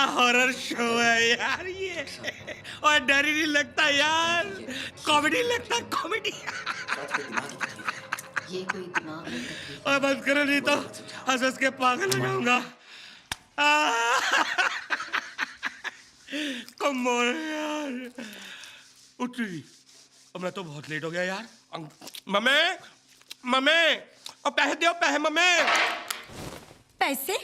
Horror show है यार ये। और डर ही नहीं लगता यार, कॉमेडी लगता है, कॉमेडी। ये कोई दिमागी तकलीफ और बंद करो नहीं तो हंस हंस के पागल हो जाऊंगा। कम ऑन यार, उठ रही। अब मैं तो बहुत लेट हो गया यार। मम्मी मम्मी, और पैसे दो, पैसे मम्मी। पैसे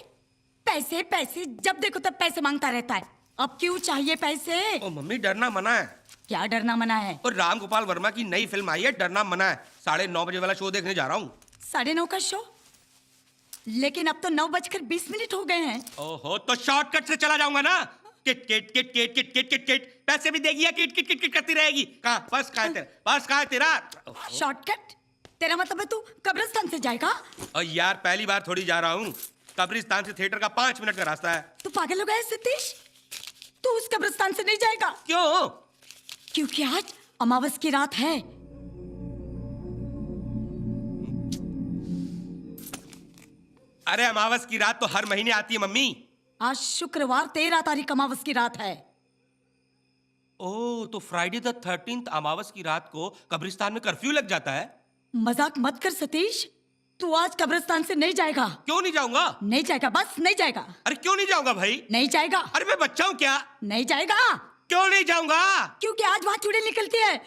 पैसे पैसे, जब देखो तब पैसे मांगता रहता है। अब क्यों चाहिए पैसे? ओ मम्मी, डरना मना है। क्या डरना मना है? और राम गोपाल वर्मा की नई फिल्म आई है, डरना मना है। 9:30 बजे वाला शो देखने जा रहा हूँ। 9:30 का शो? लेकिन अब तो 9:20 हो गए हैं। ओहो, तो शॉर्टकट से चला जाऊंगा ना। Kit kit kit kit kit kit kit kit, पैसे भी देगी या किट किट किट किट करती रहेगी। कहाँ पर्स, कहाँ है तेरा पर्स, कहाँ है तेरा? शॉर्टकट? तेरा मतलब है तू कब्रिस्तान से जाएगा? और यार पहली बार थोड़ी जा रहा हूँ। कब्रिस्तान से थिएटर का 5 मिनट का रास्ता है। तू पागल हो गया है सतीश? तू उस कब्रिस्तान से नहीं जाएगा। क्यों? क्योंकि आज अमावस की रात है। अरे अमावस की रात तो हर महीने आती है मम्मी। आज शुक्रवार 13 तारीख अमावस की रात है। ओह, तो फ्राइडे द 13th अमावस की रात को कब्रिस्तान में कर्फ्यू लग जाता है। मजाक मत कर सतीश, तू आज कब्रिस्तान से नहीं जाएगा। क्यों नहीं जाऊंगा? नहीं जाएगा, बस नहीं जाएगा। अरे क्यों नहीं जाऊंगा भाई? नहीं जाएगा। अरे मैं बच्चा हूँ क्या? नहीं जाएगा। क्यों नहीं जाऊंगा? क्योंकि आज वहां चुड़ैल निकलती है।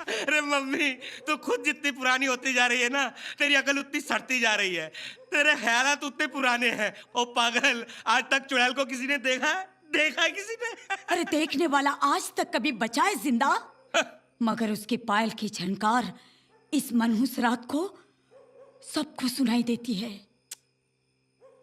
अरे मम्मी, तू खुद जितनी पुरानी होती जा रही है ना, तेरी अकल उतनी सड़ती जा रही है। तेरे ख्यालात उतने पुराने हैं। ओ पागल, आज तक चुड़ैल को किसी ने देखा है? देखा है किसी ने? अरे देखने वाला आज तक कभी बचा है जिंदा? मगर उसके पायल की झनकार इस मनहूस रात को सबको सुनाई देती है।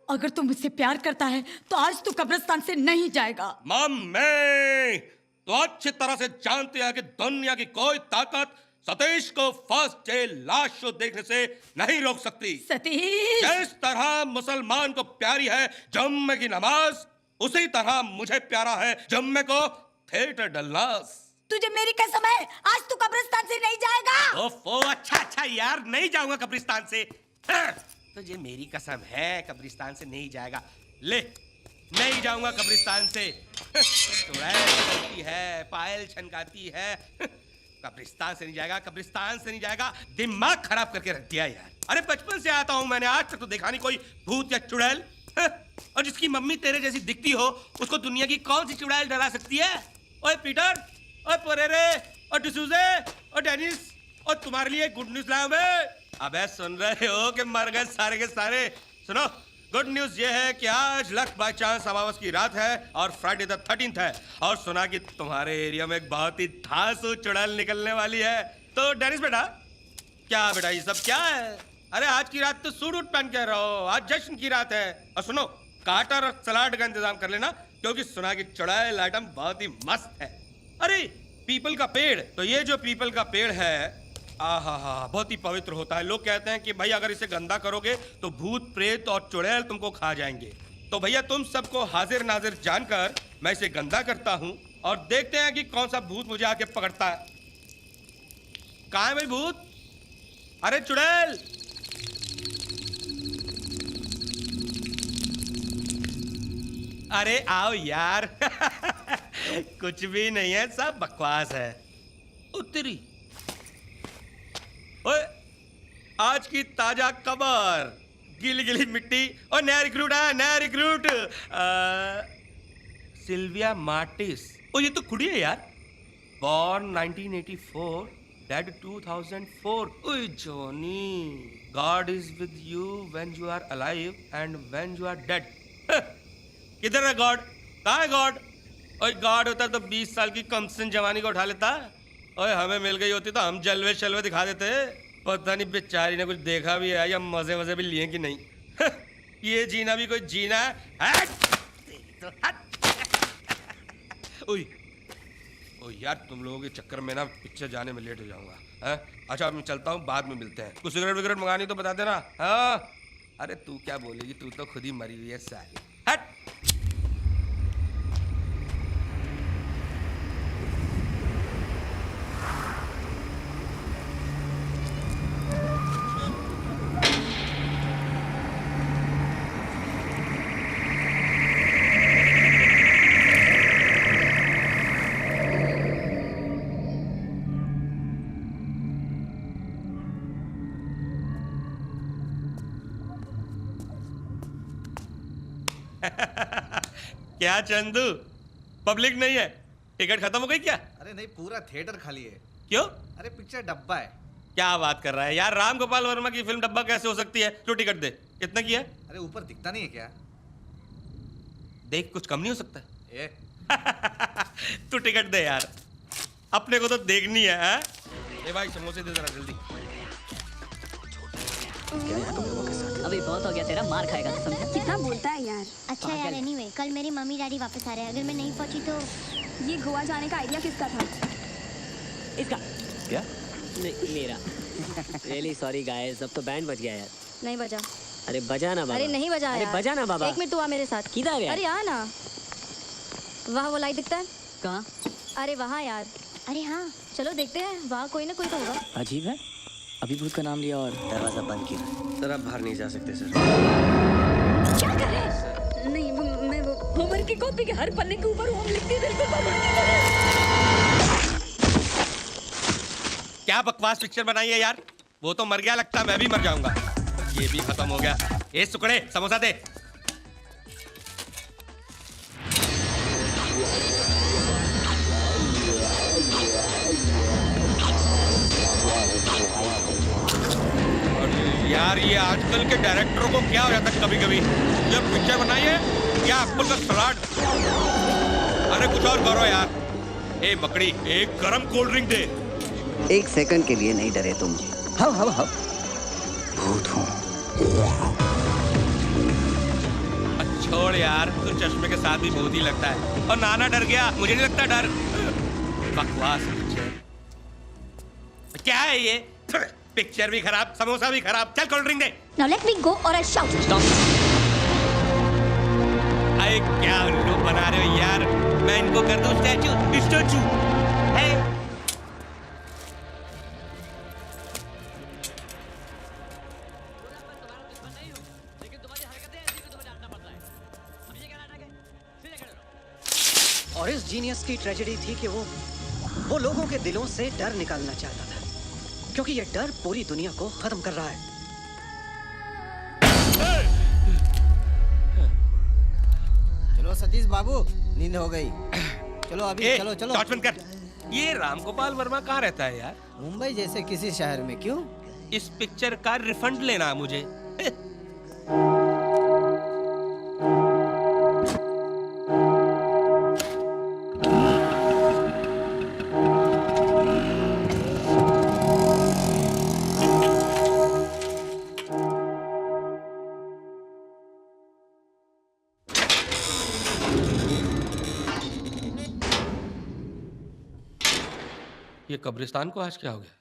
अगर तू मुझसे प्यार करता है तो आज तू कब्रिस्तान से नहीं जाएगा। मम्मी, तो अच्छी तरह से जानती है कि दुनिया की कोई ताकत सतीश को फर्स्ट डे लास्ट शो देखने से नहीं रोक सकती। सतीश, जिस तरह मुसलमान को प्यारी है जुम्मे की नमाज, उसी तरह मुझे प्यारा है जुम्मे को थिएटर डलनास। तुझे मेरी कसम है, आज तू कब्रिस्तान से नहीं जाएगा। ओफो, अच्छा अच्छा यार, नहीं जाऊंगा कब्रिस्तान से। हाँ, तुझे मेरी कसम है कब्रिस्तान से नहीं जाएगा। ले, नहीं जाऊंगा कब्रिस्तान से। चुड़ैल निकलती है, पायल छनकाती है। कब्रिस्तान से नहीं जाएगा, कब्रिस्तान से नहीं जाएगा। दिमाग खराब करके रख दिया यार। अरे बचपन से आता हूं मैंने, आज तक तो देखा नहीं कोई भूत या चुड़ैल। और जिसकी मम्मी तेरे जैसी दिखती हो, उसको दुनिया की कौन सी चुड़ैल डरा सकती है? ओए पीटर, ओए परेरे, और डिसूजे, और डेनिस, और तुम्हारे लिए गुड न्यूज लाया मैं। अबे सुन रहे हो कि मर गए सारे के सारे? सुनो, गुड न्यूज ये है कि आज लक बाय चांस अमावस की रात है और फ्राइडे द 13th है। और सुना कि तुम्हारे एरिया में एक बहुत ही धांसू चुड़ैल निकलने वाली है। तो डेनिस बेटा, क्या बेटा ये सब क्या है? अरे आज की रात तो सूट वूट पहन के रहो, आज जश्न की रात है। और सुनो, काटर और सलाद का इंतजाम कर लेना, क्योंकि सुना कि चुड़ैल आइटम बहुत ही मस्त है। अरे पीपल का पेड़, तो ये जो पीपल का पेड़ है, आहा हा, बहुत ही पवित्र होता है। लोग कहते हैं कि भाई अगर इसे गंदा करोगे तो भूत प्रेत और चुड़ैल तुमको खा जाएंगे। तो भैया तुम सबको हाजिर नाजिर जानकर मैं इसे गंदा करता हूँ और देखते हैं कि कौन सा भूत मुझे आके पकड़ता है। कहाँ है भाई भूत? अरे चुड़ैल! अरे आओ यार। कुछ भी नहीं है, सब बकवास है। उत्तरी ओए, आज की ताजा खबर, गीली गीली मिट्टी और नया रिक्रूट है, नया रिक्रूट सिल्विया मार्टिस। ओ ये तो खुड़ी है यार। Born 1984, dead 2004। ओए Johnny, God is with you when you are alive and when you are dead. किधर है गॉड? कहाँ है गॉड? ओए गॉड होता तो 20 साल की कमसिन जवानी को उठा लेता। ओए हमें मिल गई होती तो हम जलवे शलवे दिखा देते। पता नहीं बेचारी ने कुछ देखा भी है या मजे मजे भी लिए कि नहीं। ये जीना भी कोई जीना है? हट! तेरी तो हट! ओए ओ यार, तुम लोगों के चक्कर में ना पिक्चर जाने में लेट हो जाऊंगा। हैं? अच्छा मैं चलता हूँ, बाद में मिलते हैं। कुछ सिगरेट विगरेट मंगानी तो बता देना। हाँ, अरे तू क्या बोलेगी, तू तो खुद ही मरी हुई है साली। हट। क्या चंदू, पब्लिक नहीं है? टिकट खत्म हो गई क्या? अरे नहीं, पूरा थिएटर खाली है। क्यों? अरे पिक्चर डब्बा है। क्या बात कर रहा है यार, राम गोपाल वर्मा की फिल्म डब्बा कैसे हो सकती है? जो टिकट दे, इतना किया? अरे ऊपर दिखता नहीं है क्या? देख, कुछ कम नहीं हो सकता? ये तू टिकट दे यार, अपने को तो देखनी है। हाँ? ए भाई, समोसे दे जरा जल्दी। अभी बहुत हो गया तेरा, मार खाएगा तो समझा। कितना बोलता है यार। अच्छा यार, एनीवे कल मेरी मम्मी डैडी वापस आ रहे हैं। अगर मैं नहीं पहुंची तो ये गोवा जाने का आइडिया किसका था? इसका क्या? नहीं, मेरा। रियली सॉरी गाइस, अब तो बैंड बज गया यार। नहीं बजा। अरे बजा ना बाबा। अरे नहीं बजा अरे यार। बजा ना बाबा। एक मिनट तू आ मेरे साथ। किधर है? अरे आ ना। वहाँ वो लाइट दिखता है? कहाँ? अरे वहाँ यार। अरे हाँ, चलो देखते हैं, वहाँ कोई ना कोई तो होगा। अजीब है, अभी भूत का नाम लिया और दरवाजा बंद किया। सर आप बाहर नहीं जा सकते सर। क्या कर रहे हैं? नहीं मैं वो होमर की कॉपी के हर पन्ने के ऊपर होम लिखती बिल्कुल बराबर की तरह। क्या बकवास पिक्चर बनाई है यार। वो तो मर गया, लगता मैं भी मर जाऊंगा। ये भी खत्म हो गया। ए सुकड़े, समोसा दे। यार ये आजकल के डायरेक्टरों को क्या हो जाता है कभी कभी, जब पिक्चर बनाई है या एप्पल का सलाद। अरे कुछ और करो यार। ए बकरी, एक गरम कोल्ड ड्रिंक दे। एक सेकंड के लिए नहीं डरे तुम। हाँ भूत हूँ। छोड़ यार, तू चश्मे के साथ भी भूत ही लगता है। और नाना डर गया, मुझे नहीं लगता डर। बकवास पिक्चर। क्या है ये? पिक्चर भी खराब, समोसा भी खराब। चल कोल्ड ड्रिंक दे। नाउ लेट मी गो और आई शाउट। अरे क्या उल्लू बना रहे हो यार। मैं इनको कर दूं स्टैचू। है और इस जीनियस की ट्रेजेडी थी कि वो लोगों के दिलों से डर निकालना चाहता था, क्योंकि ये डर पूरी दुनिया को खत्म कर रहा है। चलो सतीश बाबू, नींद हो गई। चलो अभी चलो। टॉर्च बंद कर। ये राम गोपाल वर्मा कहाँ रहता है यार? मुंबई जैसे किसी शहर में। क्यों? इस पिक्चर का रिफंड लेना है मुझे। ये कब्रिस्तान को आज क्या हो गया?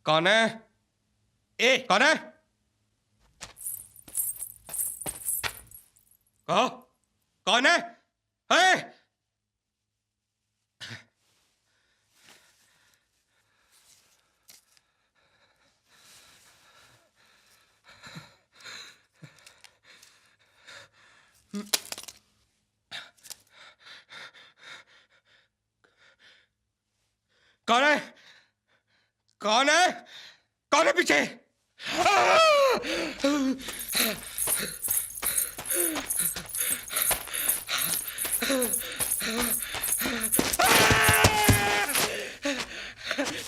कौन है? ए कौन है? कहो, कौन है? कौन है? कौन है? कौन है पीछे?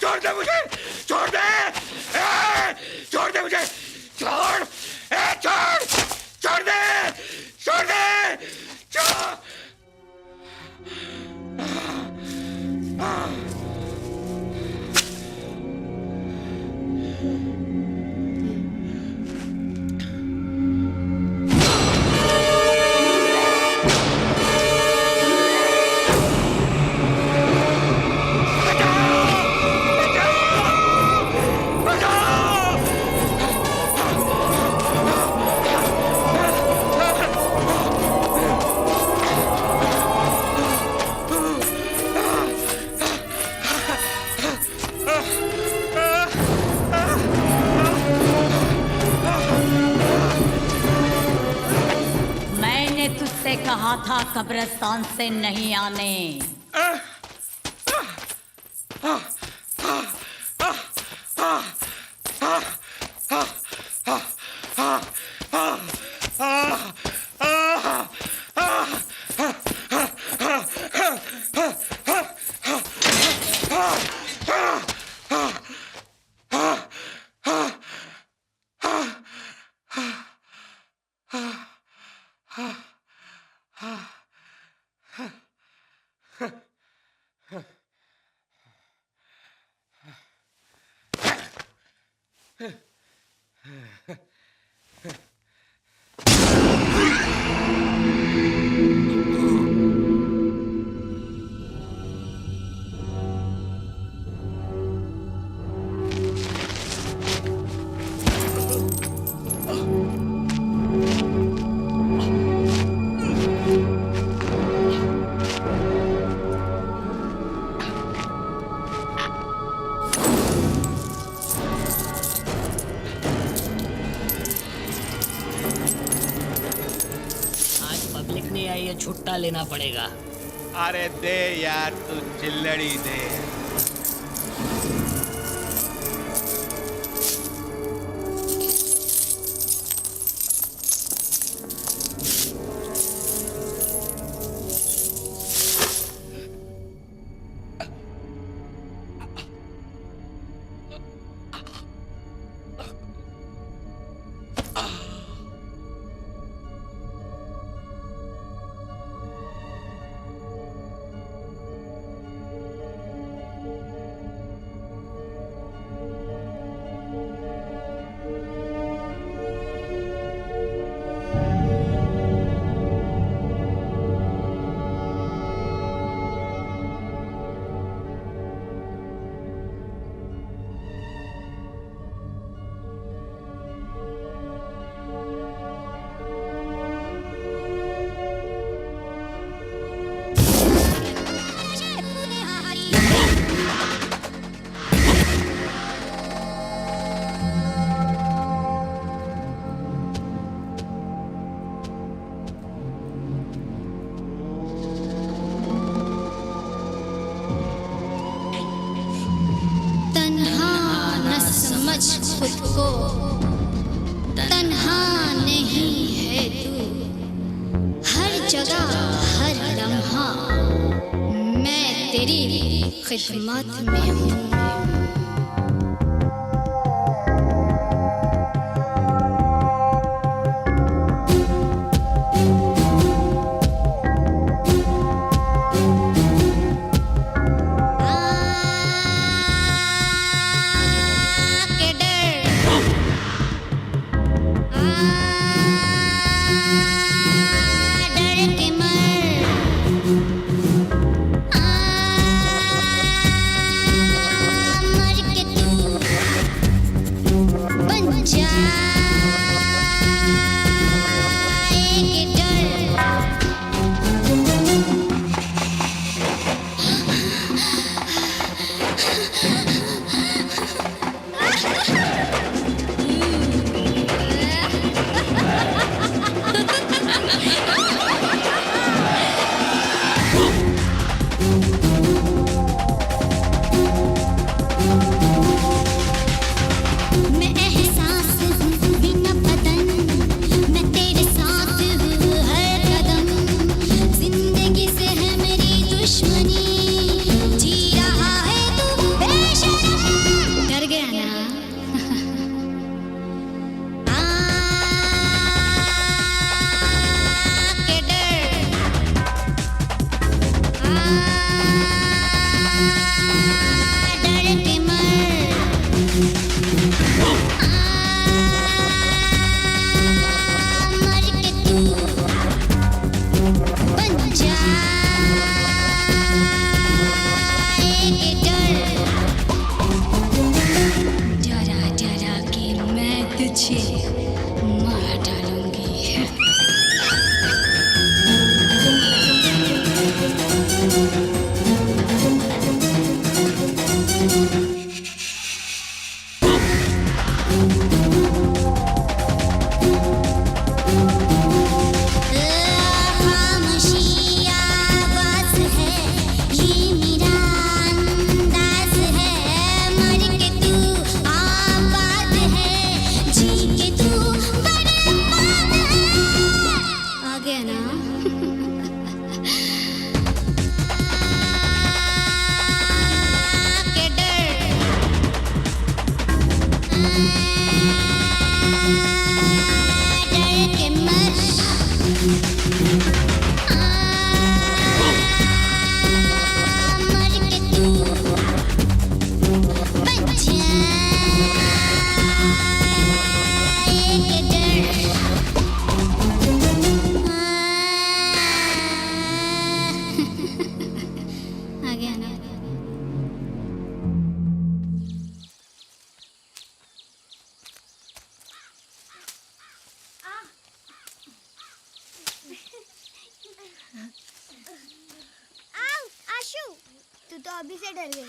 छोड़ दे मुझे, छोड़ दे, छोड़ दे मुझे, छोड़, छोड़, छोड़ दे, छोड़ दे, छोड़। कहा था कब्रिस्तान से नहीं आने। छुट्टा लेना पड़ेगा। अरे दे यार, तू चिल्लड़ी दे। खुद को तन्हा नहीं है तू, हर जगह हर लम्हा मैं तेरी खिदमत में हूँ। डर के मर मर के तू बच जाए के डर आ गया ना। आशु, तू तो अभी से डर गई।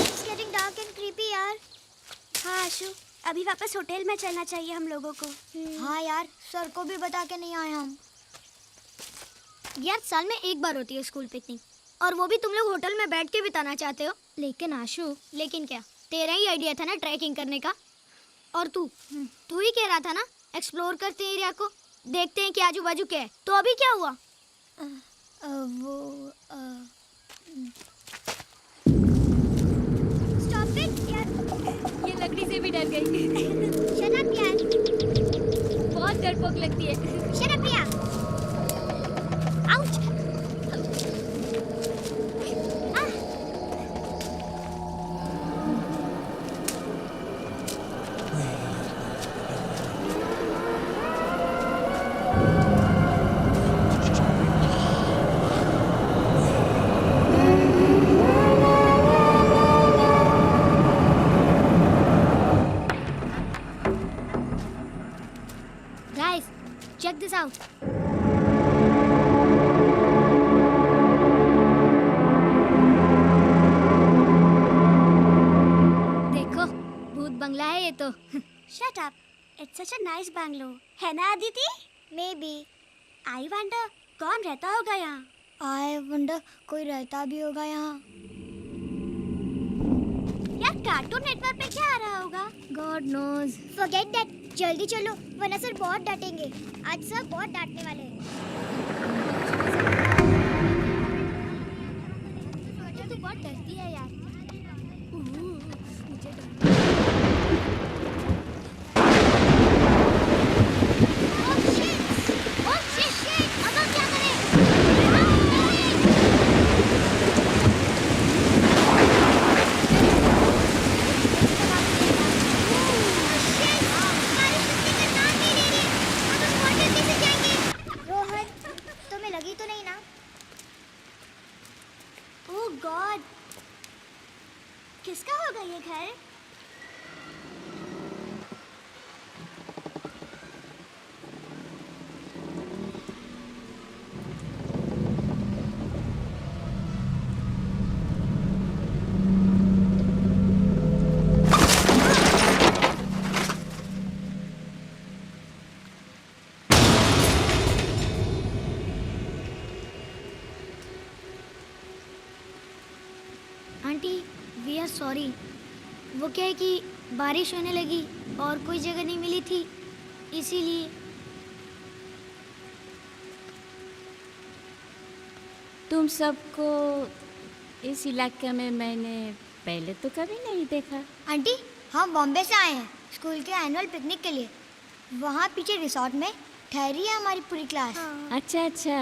It's getting dark and creepy यार। हाँ आशु, अभी वापस होटल में चलना चाहिए हम लोगों को। हाँ यार, सर को भी बता के नहीं आए हम। यार साल में एक बार होती है स्कूल पिकनिक, और वो भी तुम लोग होटल में बैठ के बिताना चाहते हो। लेकिन आशु, लेकिन क्या? तेरा ही आइडिया था ना ट्रैकिंग करने का, और तू ही कह रहा था ना एक्सप्लोर करते हैं एरिया को, देखते हैं कि आजू बाजू क्या है। तो अभी क्या हुआ? स्टॉप इट यार, ये लकड़ी से भी डर गई। शट अप यार, बहुत डरपोक लगती है। शट अप यार। Ouch. Guys, check this out. देखो, भूत बंगला है ये तो। Shut up. It's such a nice bungalow. है ना अदिति? Maybe. I wonder कौन रहता होगा यहाँ? I wonder कोई रहता भी होगा यहाँ। यार कार्टून नेटवर्क पे क्या आ रहा होगा? God knows. Forget that. जल्दी चलो, वरना सर बहुत डांटेंगे। आज सर बहुत डांटने वाले हैं। तू बहुत डरती है यार। मुझे डर। Oh shit! अब हम क्या करें? रोहन, तुम्हें लगी तो नहीं ना? ओह गॉड, किसका होगा ये घर? Aunty, we are sorry. वो क्या है कि बारिश होने लगी और कोई जगह नहीं मिली थी, इसीलिए। तुम सबको इस इलाके में मैंने पहले तो कभी नहीं देखा। आंटी, हम बॉम्बे से आए हैं स्कूल के एनुअल पिकनिक के लिए। वहाँ पीछे रिसोर्ट में ठहरी है हमारी पूरी क्लास। अच्छा,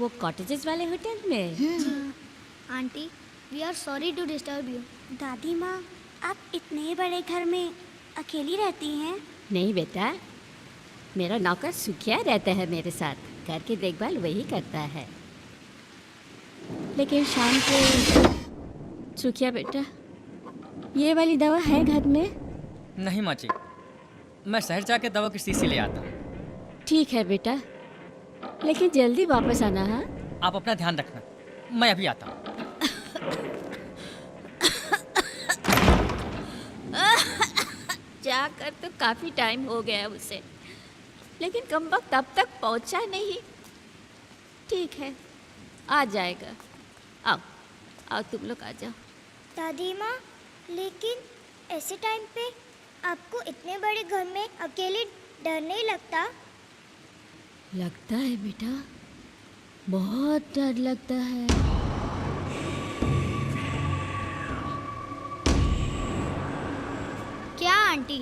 वो कॉटेजेस वाले होटल में। Aunty, we are sorry to disturb you. दादी माँ, आप इतने बड़े घर में अकेली रहती हैं? नहीं बेटा, मेरा नौकर सुखिया रहता है मेरे साथ। घर की देखभाल वही करता है। लेकिन शाम को सुखिया बेटा, ये वाली दवा है घर में? नहीं माची, मैं शहर जाके दवा की शीशी ले आता हूँ। ठीक है बेटा, लेकिन जल्दी वापस आना। हाँ, आप अपना ध्यान रखना, मैं अभी आता हूँ। जाकर तो काफ़ी टाइम हो गया उसे, लेकिन कम वक्त अब तक पहुंचा नहीं। ठीक है, आ जाएगा। आओ तुम लोग आ जाओ। दादी माँ, लेकिन ऐसे टाइम पे आपको इतने बड़े घर में अकेले डर नहीं लगता? लगता है बेटा, बहुत डर लगता है। आंटी,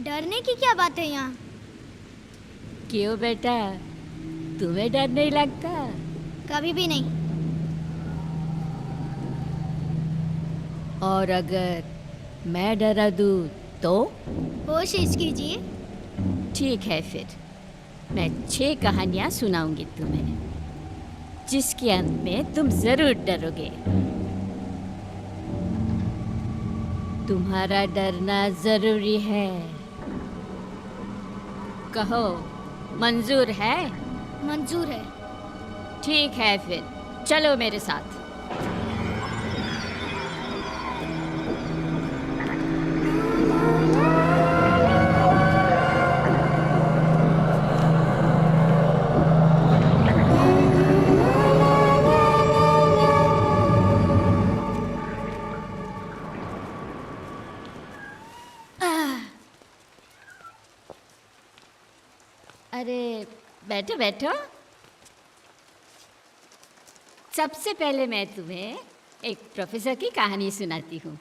डरने की क्या बात है यहाँ? क्यों बेटा, तुम्हें डर नहीं लगता? कभी भी नहीं। और अगर मैं डरा दूँ तो? कोशिश कीजिए। ठीक है, फिर मैं 6 कहानियाँ सुनाऊंगी तुम्हें, जिसके अंत में तुम जरूर डरोगे। तुम्हारा डरना जरूरी है। कहो, मंजूर है? मंजूर है। ठीक है, फिर चलो मेरे साथ। अरे बैठो बैठो। सबसे पहले मैं तुम्हें एक प्रोफेसर की कहानी सुनाती हूँ।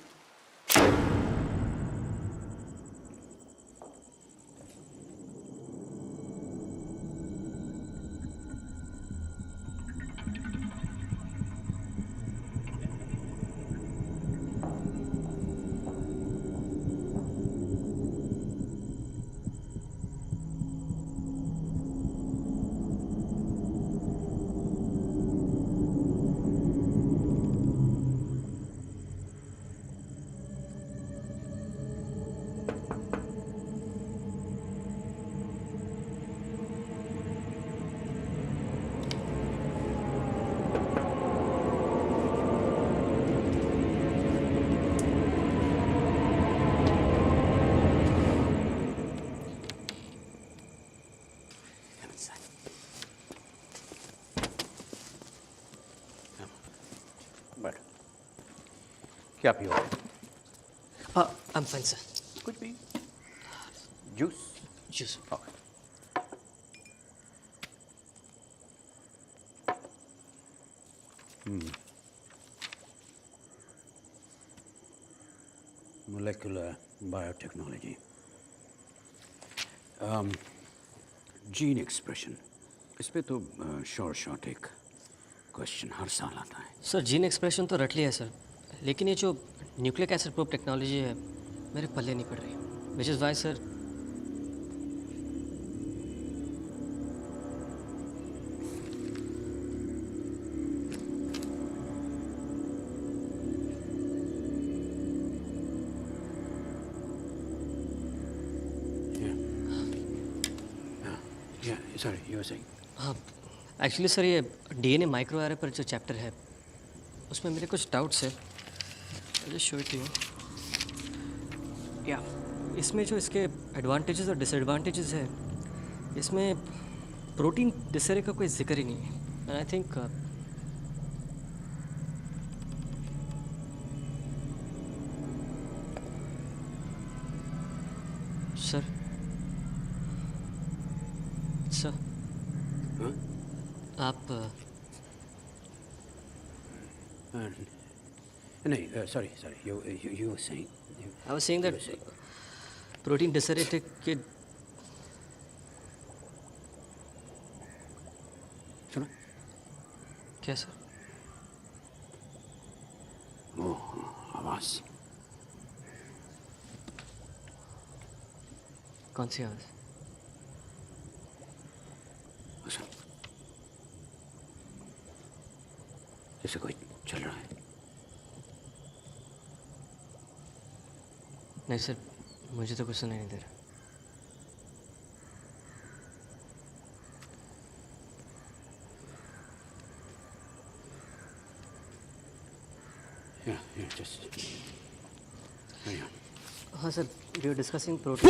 क्या पियो? I am fine sir. कुछ भी? Juice? Juice. Okay. Molecular biotechnology. Gene expression, इस पे तो शॉर्ट एक क्वेश्चन हर साल आता है। सर जीन एक्सप्रेशन तो रट लिया है सर, लेकिन ये जो न्यूक्लिक एसिड प्रोब टेक्नोलॉजी है मेरे पल्ले नहीं पड़ रही, which is why sir Sorry, you were saying? हाँ एक्चुअली सर ये डीएनए माइक्रो आरए पर जो चैप्टर है उसमें मेरे कुछ डाउट्स है। मुझे शो इट यू। या इसमें जो इसके एडवांटेजेस और डिसएडवांटेजेस है, इसमें प्रोटीन डिसरे का कोई जिक्र ही नहीं है। And I think sir Huh? आप नहीं, sorry, you were saying. I was saying that protein disaerated के सुना? क्या सर? ओह, आवाज़। कौन सी आवाज़? अच्छा, जैसे कोई चल रहा है। नहीं सर, मुझे तो कुछ सुनाई नहीं दे रहा। Yeah, just carry on. हाँ sir, we were discussing protein.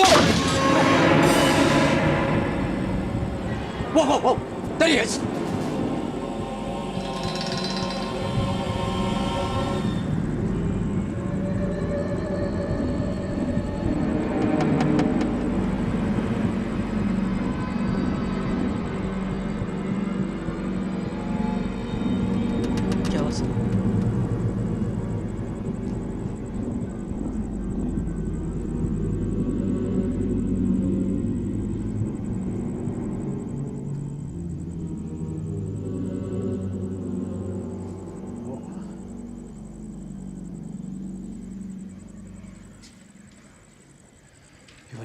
Whoa! There he is! क्या हुआ sir?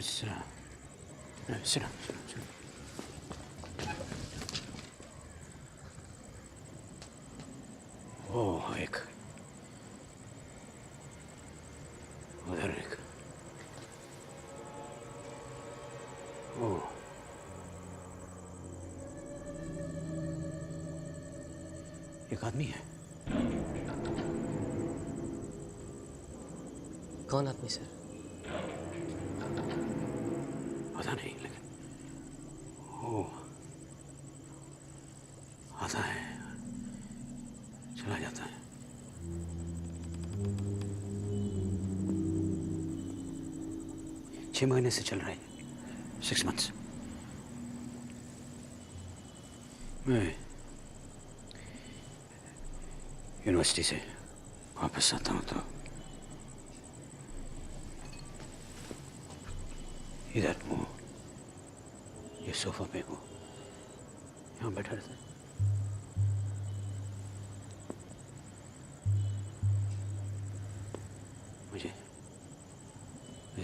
sit down. No, sit down. ओह एक उधर एक ओह एक आदमी है। कौन आदमी सर? पता नहीं लेकिन ओह आता है चला जाता है। 6 महीने से चल रहा है, 6 months। मैं यूनिवर्सिटी से वापस आता हूँ तो इधर वो ये सोफा पे वो यहाँ बैठा रहता है। मुझे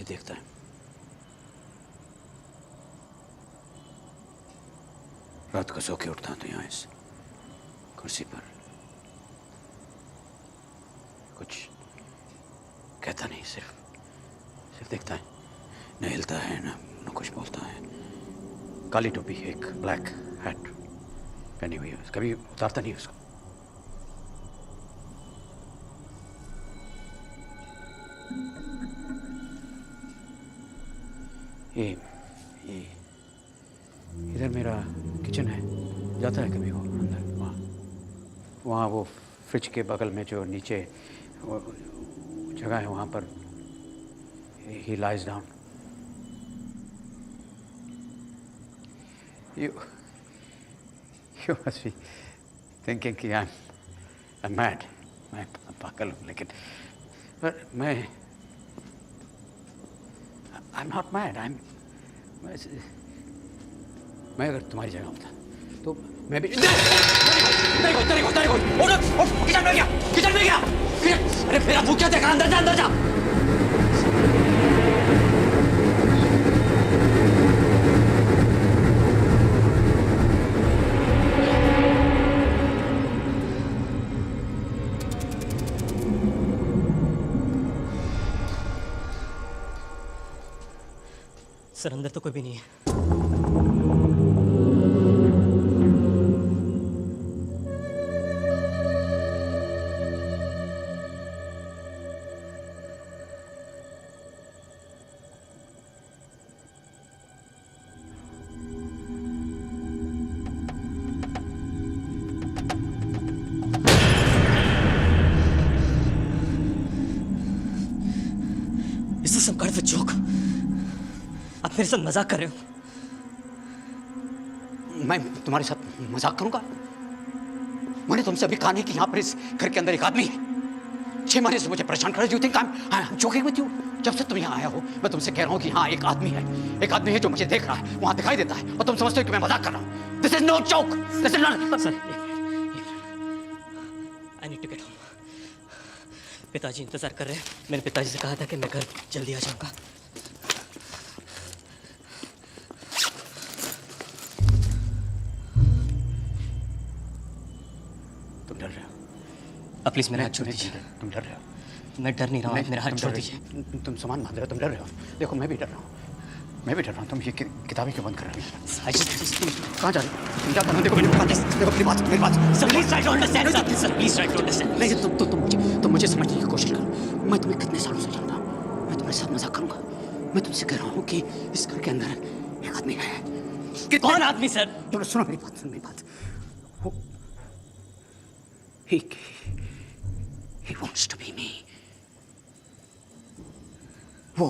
देखता है। रात को सो के उठता तो यहाँ इस कुर्सी पर कुछ कहता नहीं, सिर्फ देखता है। न हिलता है न कुछ बोलता है। काली टोपी, एक ब्लैक हैट पहनी हुई है, कभी उतारता नहीं उसको। ये इधर मेरा किचन है, जाता है कभी वो अंदर। वहाँ वो फ्रिज के बगल में जो नीचे वो जगह है वहाँ पर ही lies down. You must be thinking कि I'm mad, मैं पागल हूँ, लेकिन पर I'm not mad, मैं अगर तुम्हारी जगह होता तो मैं भी किचन में गया। अरे मेरा मुँह क्या देखा, अंदर जा। सर अंदर तो कोई भी नहीं है। Is this some kind of a joke? आप मेरे साथ मजाक कर रहे हो? मैं तुम्हारे साथ मजाक करूंगा? मैंने तुमसे अभी कहा नहीं कि यहाँ पर इस घर के अंदर एक आदमी है। 6 महीने से मुझे परेशान कर रहे हो। You think I'm joking with you? जब से तुम यहाँ आया हो मैं तुमसे कह रहा हूँ कि हाँ एक आदमी है, जो मुझे देख रहा है, वहाँ दिखाई देता है, और तुम समझते हो कि मैं मजाक कर रहा हूँ। This is no joke. This is not. Sir I need to get home. पिताजी इंतजार कर रहे हैं। मैंने पिताजी से कहा था कि मैं घर जल्दी आ जाऊंगा। तुम डर रहे हो? अब प्लीज मेरा हाथ छोड़ दीजिए। तुम डर रहे हो? मैं डर नहीं रहा हूँ, मेरा हाथ छोड़ दीजिए। तुम सामान बांध रहे हो, तुम डर रहे हो। देखो मैं भी डर रहा हूँ, तुम ये किताबें क्यों बंद कर रहे हो? कहाँ जा रहे हो? तुम क्या देखो मेरी बात, मेरी बात। Sir please try to understand sir, please try to understand. नहीं तुम मुझे समझने की कोशिश करो। मैं तुम्हें कितने सालों से जानता हूँ, मैं तुम्हारे साथ मजाक करूंगा। मैं तुमसे कह रहा हूँ कि इस घर के अंदर एक आदमी है। कौन आदमी सर? सुनो मेरी बात। He wants to be me. वो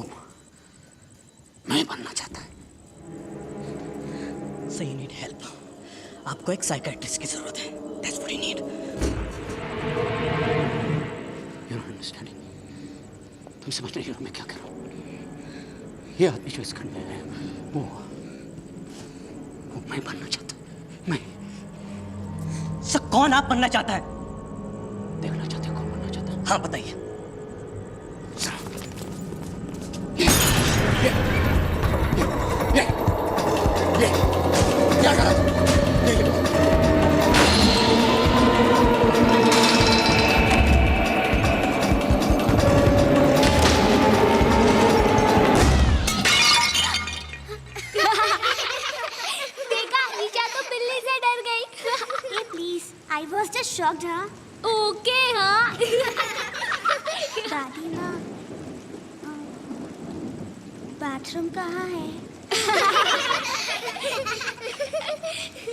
मैं बनना चाहता है। So you need help. आपको एक साइकियाट्रिस्ट की जरूरत है। That's what you need. You're not understanding. तुम समझ नहीं हो मैं क्या कर रहा हूँ। ये आदमी जो इस घर में है वो मैं बनना चाहता हूँ। मैं सर कौन आप बनना चाहता है? देखना चाहते हो कौन बनना चाहता है? हाँ बताइए। क्या शॉक्ड हाँ? ओके हाँ। दादी माँ, बाथरूम कहाँ है?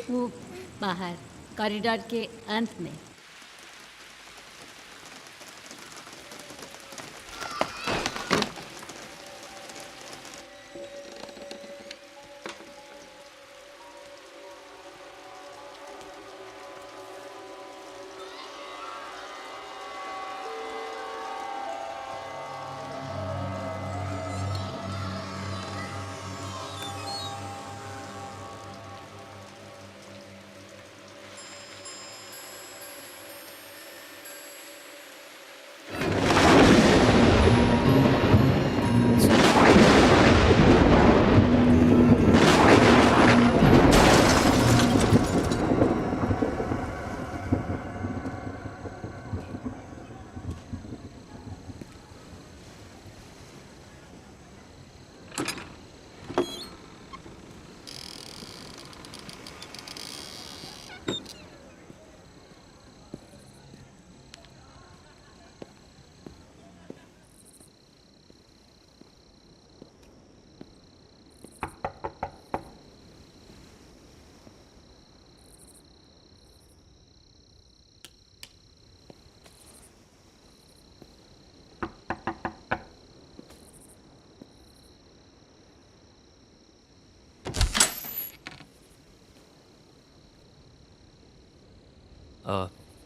वो बाहर कॉरिडोर के अंत में।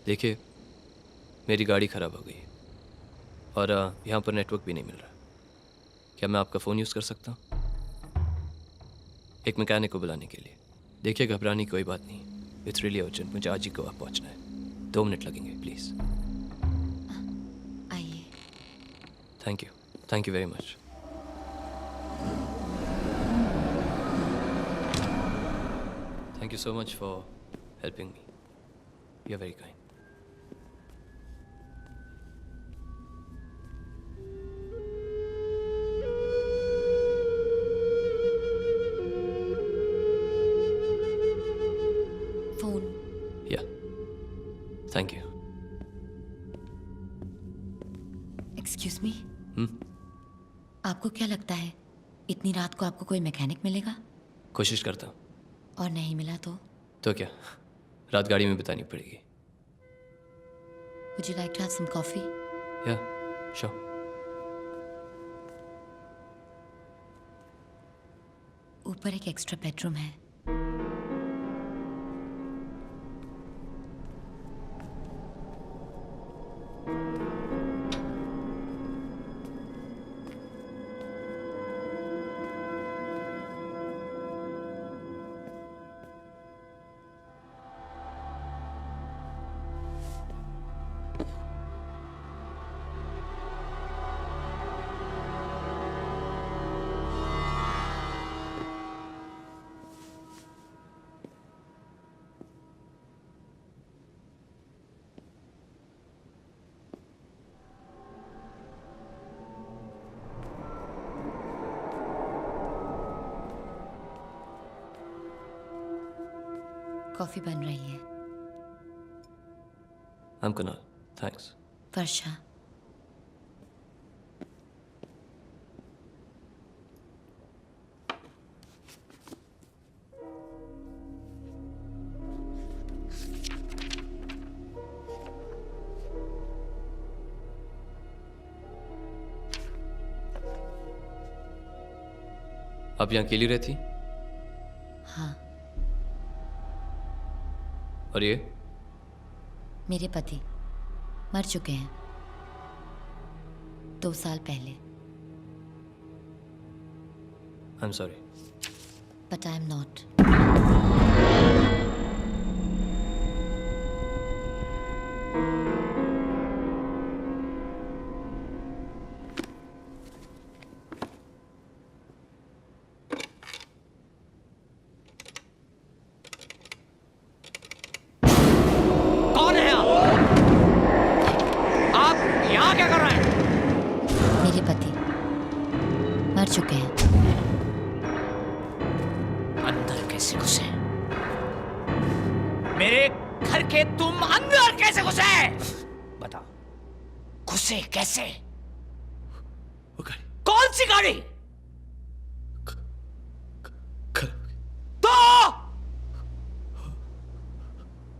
देखिए, मेरी गाड़ी ख़राब हो गई है और यहाँ पर नेटवर्क भी नहीं मिल रहा। क्या मैं आपका फ़ोन यूज़ कर सकता हूँ एक मैकेनिक को बुलाने के लिए? देखिए, घबराने की कोई बात नहीं, इट्स रियली अर्जेंट, मुझे आज ही गोवा पहुँचना है। 2 मिनट लगेंगे, प्लीज़। आइए। Thank you very much. Thank you so much for helping me, you are very kind. Thank you. Excuse me, आपको क्या लगता है इतनी रात को आपको कोई मैकेनिक मिलेगा? कोशिश करता हूँ। और नहीं मिला तो क्या रात गाड़ी में बितानी पड़ेगी? Would you like to have some coffee? Yeah, sure. ऊपर एक एक्स्ट्रा बेडरूम है। कॉफी बन रही है। I'm Kunal. Thanks. वर्षा। आप यहाँ अकेली रहती? हाँ। और ये? मेरे पति मर चुके हैं 2 साल पहले। I'm sorry. But I am not. चुके हैं। अंदर कैसे घुसे? मेरे घर के तुम अंदर घुसे? बताओ, घुसे कैसे? वो गाड़ी कौन सी गाड़ी? तो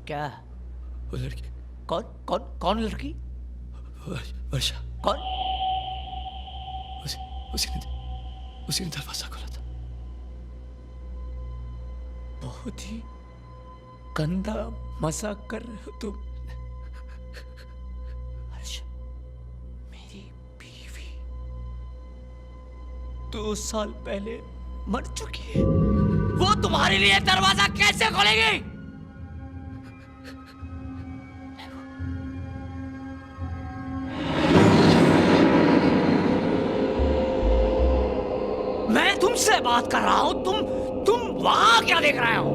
क्या? वो लड़की। कौन कौन कौन लड़की? वर्षा। कौन? उसी ने दरवाजा खोला था। बहुत ही गंदा मजाक कर रहे हो तुम। वर्षा मेरी बीवी 2 साल पहले मर चुकी है। वो तुम्हारे लिए दरवाजा कैसे खोलेगी? मैं तुमसे बात कर रहा हूं, तुम वहां क्या देख रहे हो?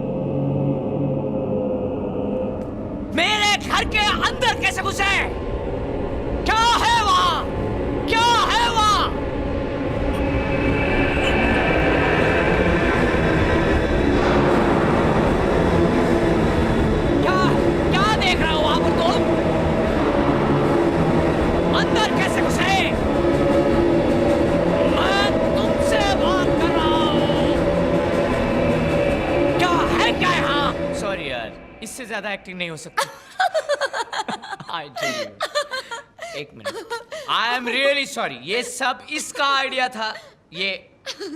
मेरे घर के अंदर कैसे घुसे? क्या है वहां? क्या है वहां? क्या क्या देख रहे हो वहां पर तुम? अंदर कैसे घुसे? मैं तुमसे बात कर रहा हूं। क्या है क्या यहाँ? सॉरी यार, इससे ज्यादा एक्टिंग नहीं हो सकती। आई टेल यू, एक मिनट। आई एम रियली सॉरी, ये सब इसका आइडिया था। ये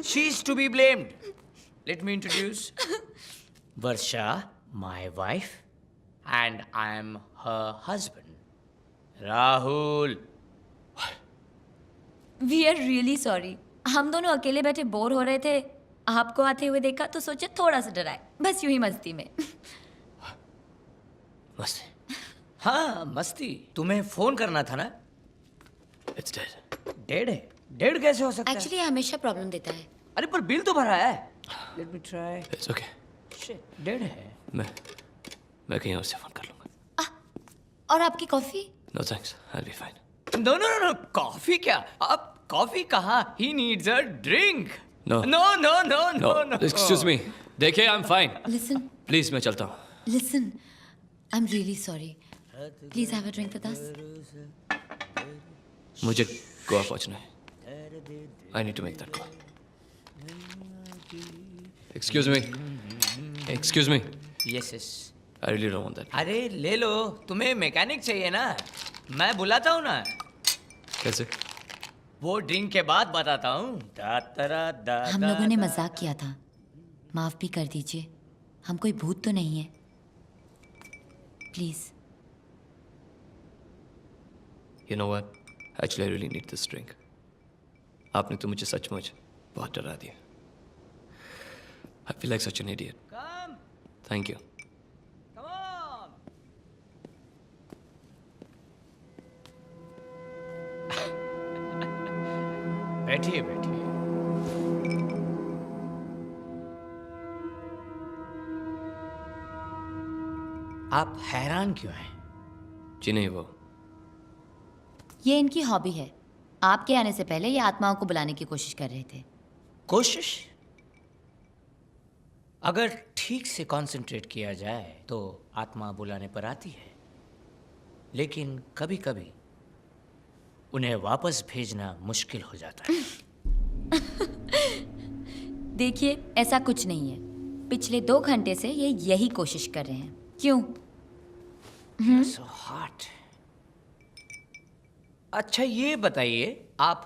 she is to be blamed. Let me introduce Varsha, my wife, and I am her husband Rahul. We are really sorry. हम दोनों अकेले बैठे बोर हो रहे थे, आपको आते हुए देखा तो सोचे थोड़ा सा डराए, बस यूं ही मस्ती में। मस्ती? हाँ मस्ती। तुम्हें फोन करना था ना? It's dead. डेड है? डेड कैसे हो सकता है? एक्चुअली हमेशा प्रॉब्लम देता है। अरे पर बिल तो भरा है। Let me try. It's okay. Shit, dead है। मैं कहीं और से फोन कर लूंगा। और आपकी coffee? No thanks. I'll be fine. No no no, coffee क्या? आप कॉफी कहाँ? He needs a drink. No. No no no no no. Excuse me. देखिए, I'm fine. लिसन Please, मैं चलता हूँ। Listen, I am really sorry. Please have a drink with us. मुझे गोवा पहुंचना है। I need to make that call. Excuse me. Excuse me. Yes yes. I really don't want that. अरे ले लो, तुम्हें mechanic चाहिए ना? मैं बुलाता हूँ ना। कैसे? वो ड्रिंक के बाद बताता हूँ। हम लोगों ने मजाक किया था, माफ भी कर दीजिए। हम कोई भूत तो नहीं है, please. You know what? Actually, I really need this drink. आपने तो मुझे सचमुच बहुत डरा दिया। I feel like such an idiot. Come. Thank you. Come on. बैठिए बैठिए। आप हैरान क्यों हैं? जी नहीं, वो ये इनकी हॉबी है। आपके आने से पहले ये आत्माओं को बुलाने की कोशिश कर रहे थे। कोशिश? अगर ठीक से कंसंट्रेट किया जाए तो आत्मा बुलाने पर आती है, लेकिन कभी कभी उन्हें वापस भेजना मुश्किल हो जाता है। देखिए, ऐसा कुछ नहीं है। पिछले 2 घंटे से ये यही कोशिश कर रहे हैं। क्यों? So hot. अच्छा ये बताइए, आप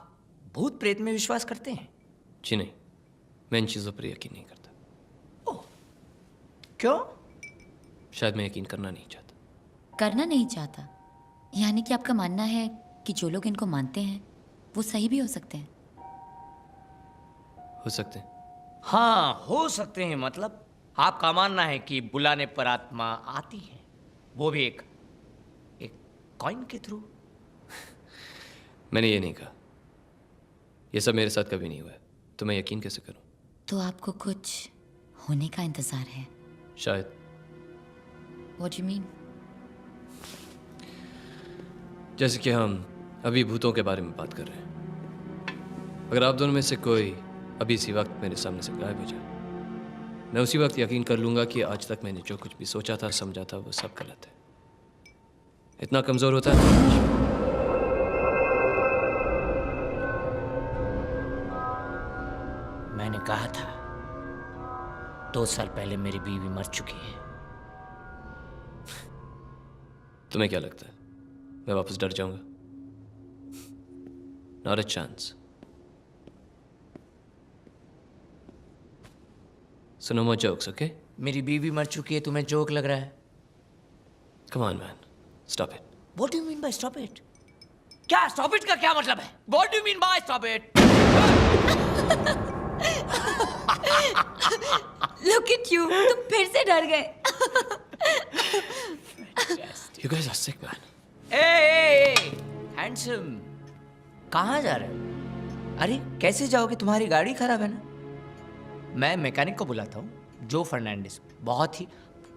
भूत प्रेत में विश्वास करते हैं? जी नहीं, मैं इन चीज़ों पर यकीन नहीं करता। ओह, क्यों? शायद मैं यकीन करना नहीं चाहता। करना नहीं चाहता? यानी कि आपका मानना है कि जो लोग इनको मानते हैं वो सही भी हो सकते हैं? हो सकते हैं। हाँ हो सकते हैं, मतलब आपका मानना है कि बुलाने पर आत्मा आती है, वो भी एक कॉइन के थ्रू? मैंने ये नहीं कहा। ये सब मेरे साथ कभी नहीं हुआ है, तो मैं यकीन कैसे करूं? तो आपको कुछ होने का इंतजार है? शायद। What do you mean? जैसे कि हम अभी भूतों के बारे में बात कर रहे हैं। अगर आप दोनों में से कोई अभी इसी वक्त मेरे सामने से गायब हो जाए, मैं उसी वक्त यकीन कर लूंगा कि आज तक मैंने जो कुछ भी सोचा था, समझा था, वो सब गलत है। इतना कमजोर होता है? मैंने कहा था 2 साल पहले मेरी बीवी मर चुकी है। तुम्हें क्या लगता है मैं वापस डर जाऊंगा? Not a chance. So no more jokes, okay? मेरी बीवी मर चुकी है, तुम्हें जोक लग रहा है? Come on, man. Stop it. What do you mean by stop it? क्या stop it का क्या मतलब है? What do you mean by stop it? Look at you, तुम फिर से डर गए। You guys are sick, man. Hey, handsome. कहाँ जा रहे हो? अरे कैसे जाओगे? तुम्हारी गाड़ी खराब है ना? मैं मैकेनिक को बुलाता हूँ, जो फर्नांडिस। बहुत ही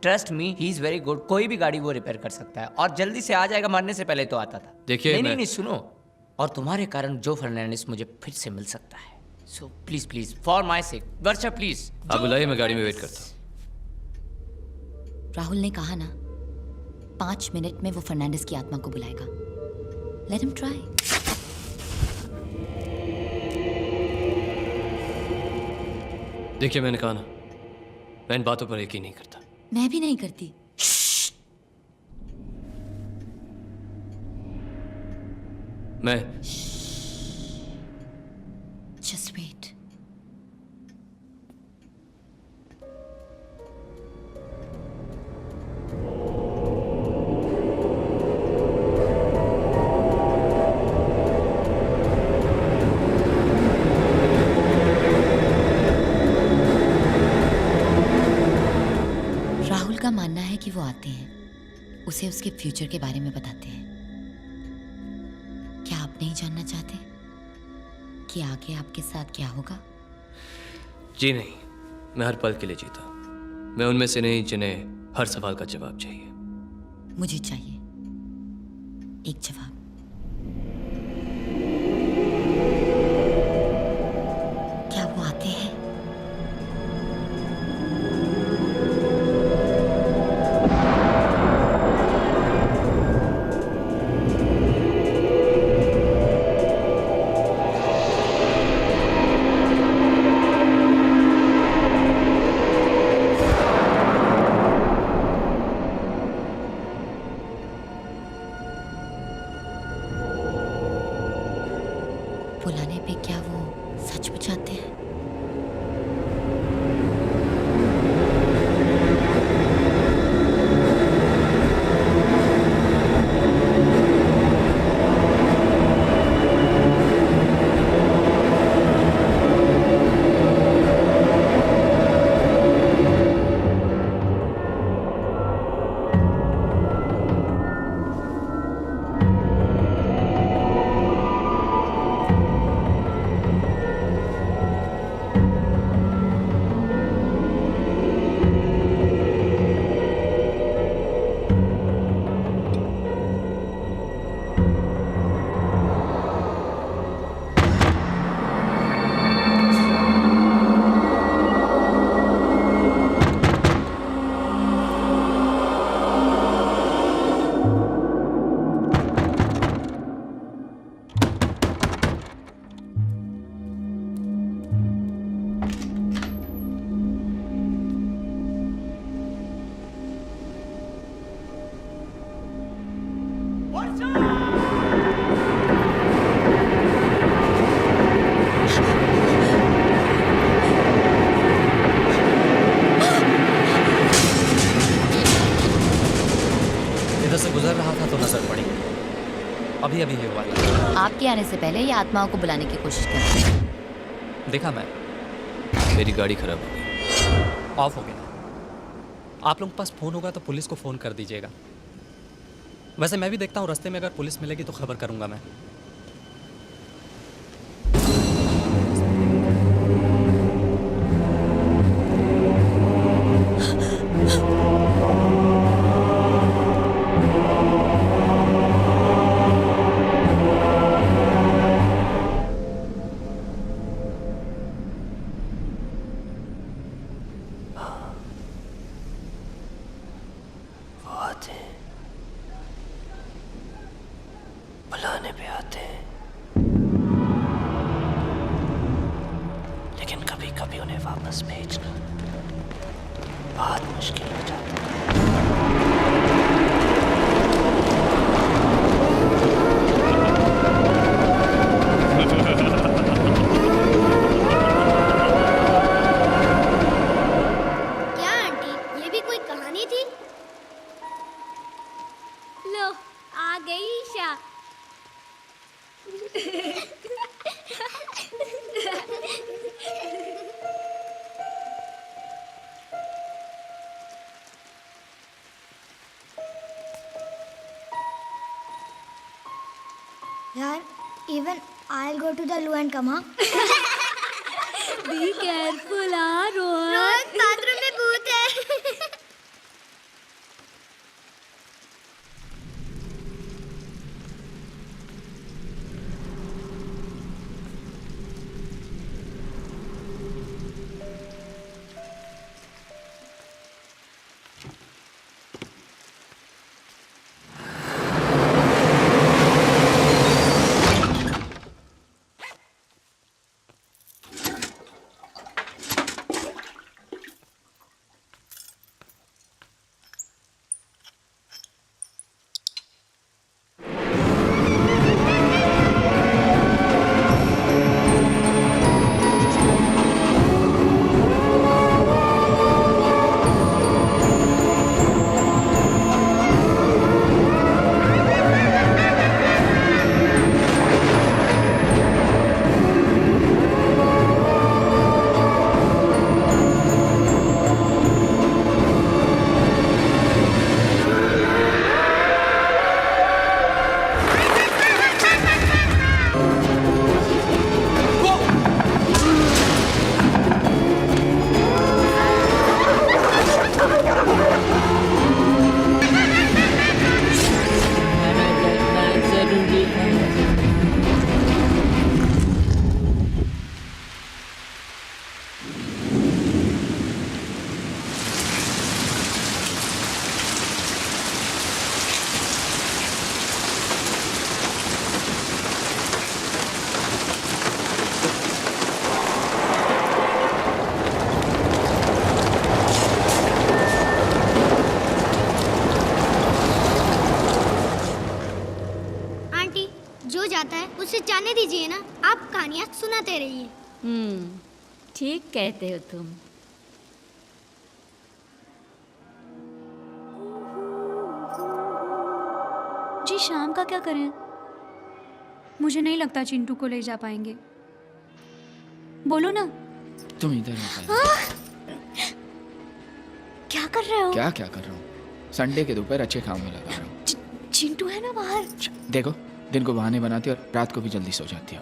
trust me, he is very good. कोई भी गाड़ी वो रिपेयर कर सकता है और जल्दी से आ जाएगा। मरने से पहले तो आता था। देखिए नहीं, सुनो। और तुम्हारे कारण जो फर्नांडिस मुझे फिर से मिल सकता है। So please please for my sake, Varsha please. आप बुलाइए, मैं गाड़ी में वेट करता हूँ। राहुल ने कहा ना 5 मिनट में वो फर्नांडिस की आत्मा को बुलाएगा। Let him try. देखिए मैंने कहा ना, मैं इन बातों पर यकीन नहीं करता। मैं भी नहीं करती। मैं जस्ट वेट। राहुल का मानना है कि वो आते हैं, उसे उसके फ्यूचर के बारे में बताते हैं। क्या आप नहीं जानना चाहते कि आगे आपके साथ क्या होगा? जी नहीं, मैं हर पल के लिए जीता। मैं उनमें से नहीं जिन्हें हर सवाल का जवाब चाहिए। मुझे चाहिए एक जवाब। क्या वो आते हैं? बुलाने पे क्या वो सच बचाते हैं? इधर से गुजर रहा था तो नजर पड़ी। अभी अभी हुआ है। आपके आने से पहले ये आत्माओं को बुलाने की कोशिश कर रहे हैं। देखा मैं। मेरी गाड़ी खराब हो गई। ऑफ हो गया। आप लोगों के पास फ़ोन होगा तो पुलिस को फ़ोन कर दीजिएगा। वैसे मैं भी देखता हूँ, रास्ते में अगर पुलिस मिलेगी तो खबर करूँगा मैं। बुलाने पे आते हैं, लेकिन कभी कभी उन्हें वापस भेजना बहुत मुश्किल हो जाता है। क्या आंटी, ये भी कोई कहानी थी? लो आ गई ईशा। यार, even I'll go to the loo and come, huh? Be careful, Rohan. Rohan, bathroom में भूत है। उसे जाने दीजिए ना, आप कहानियाँ सुनाते रहिए। ठीक कहते हो तुम। जी शाम का क्या करें? मुझे नहीं लगता चिंटू को ले जा पाएंगे। बोलो ना। तुम इधर आ। क्या कर रहे हो? क्या कर रहा हूँ? संडे के दोपहर अच्छे काम में लगा रहा हूँ। चिंटू है ना बाहर। देखो, दिन को बहाने बनाती हो और रात को भी जल्दी सो जाती हो।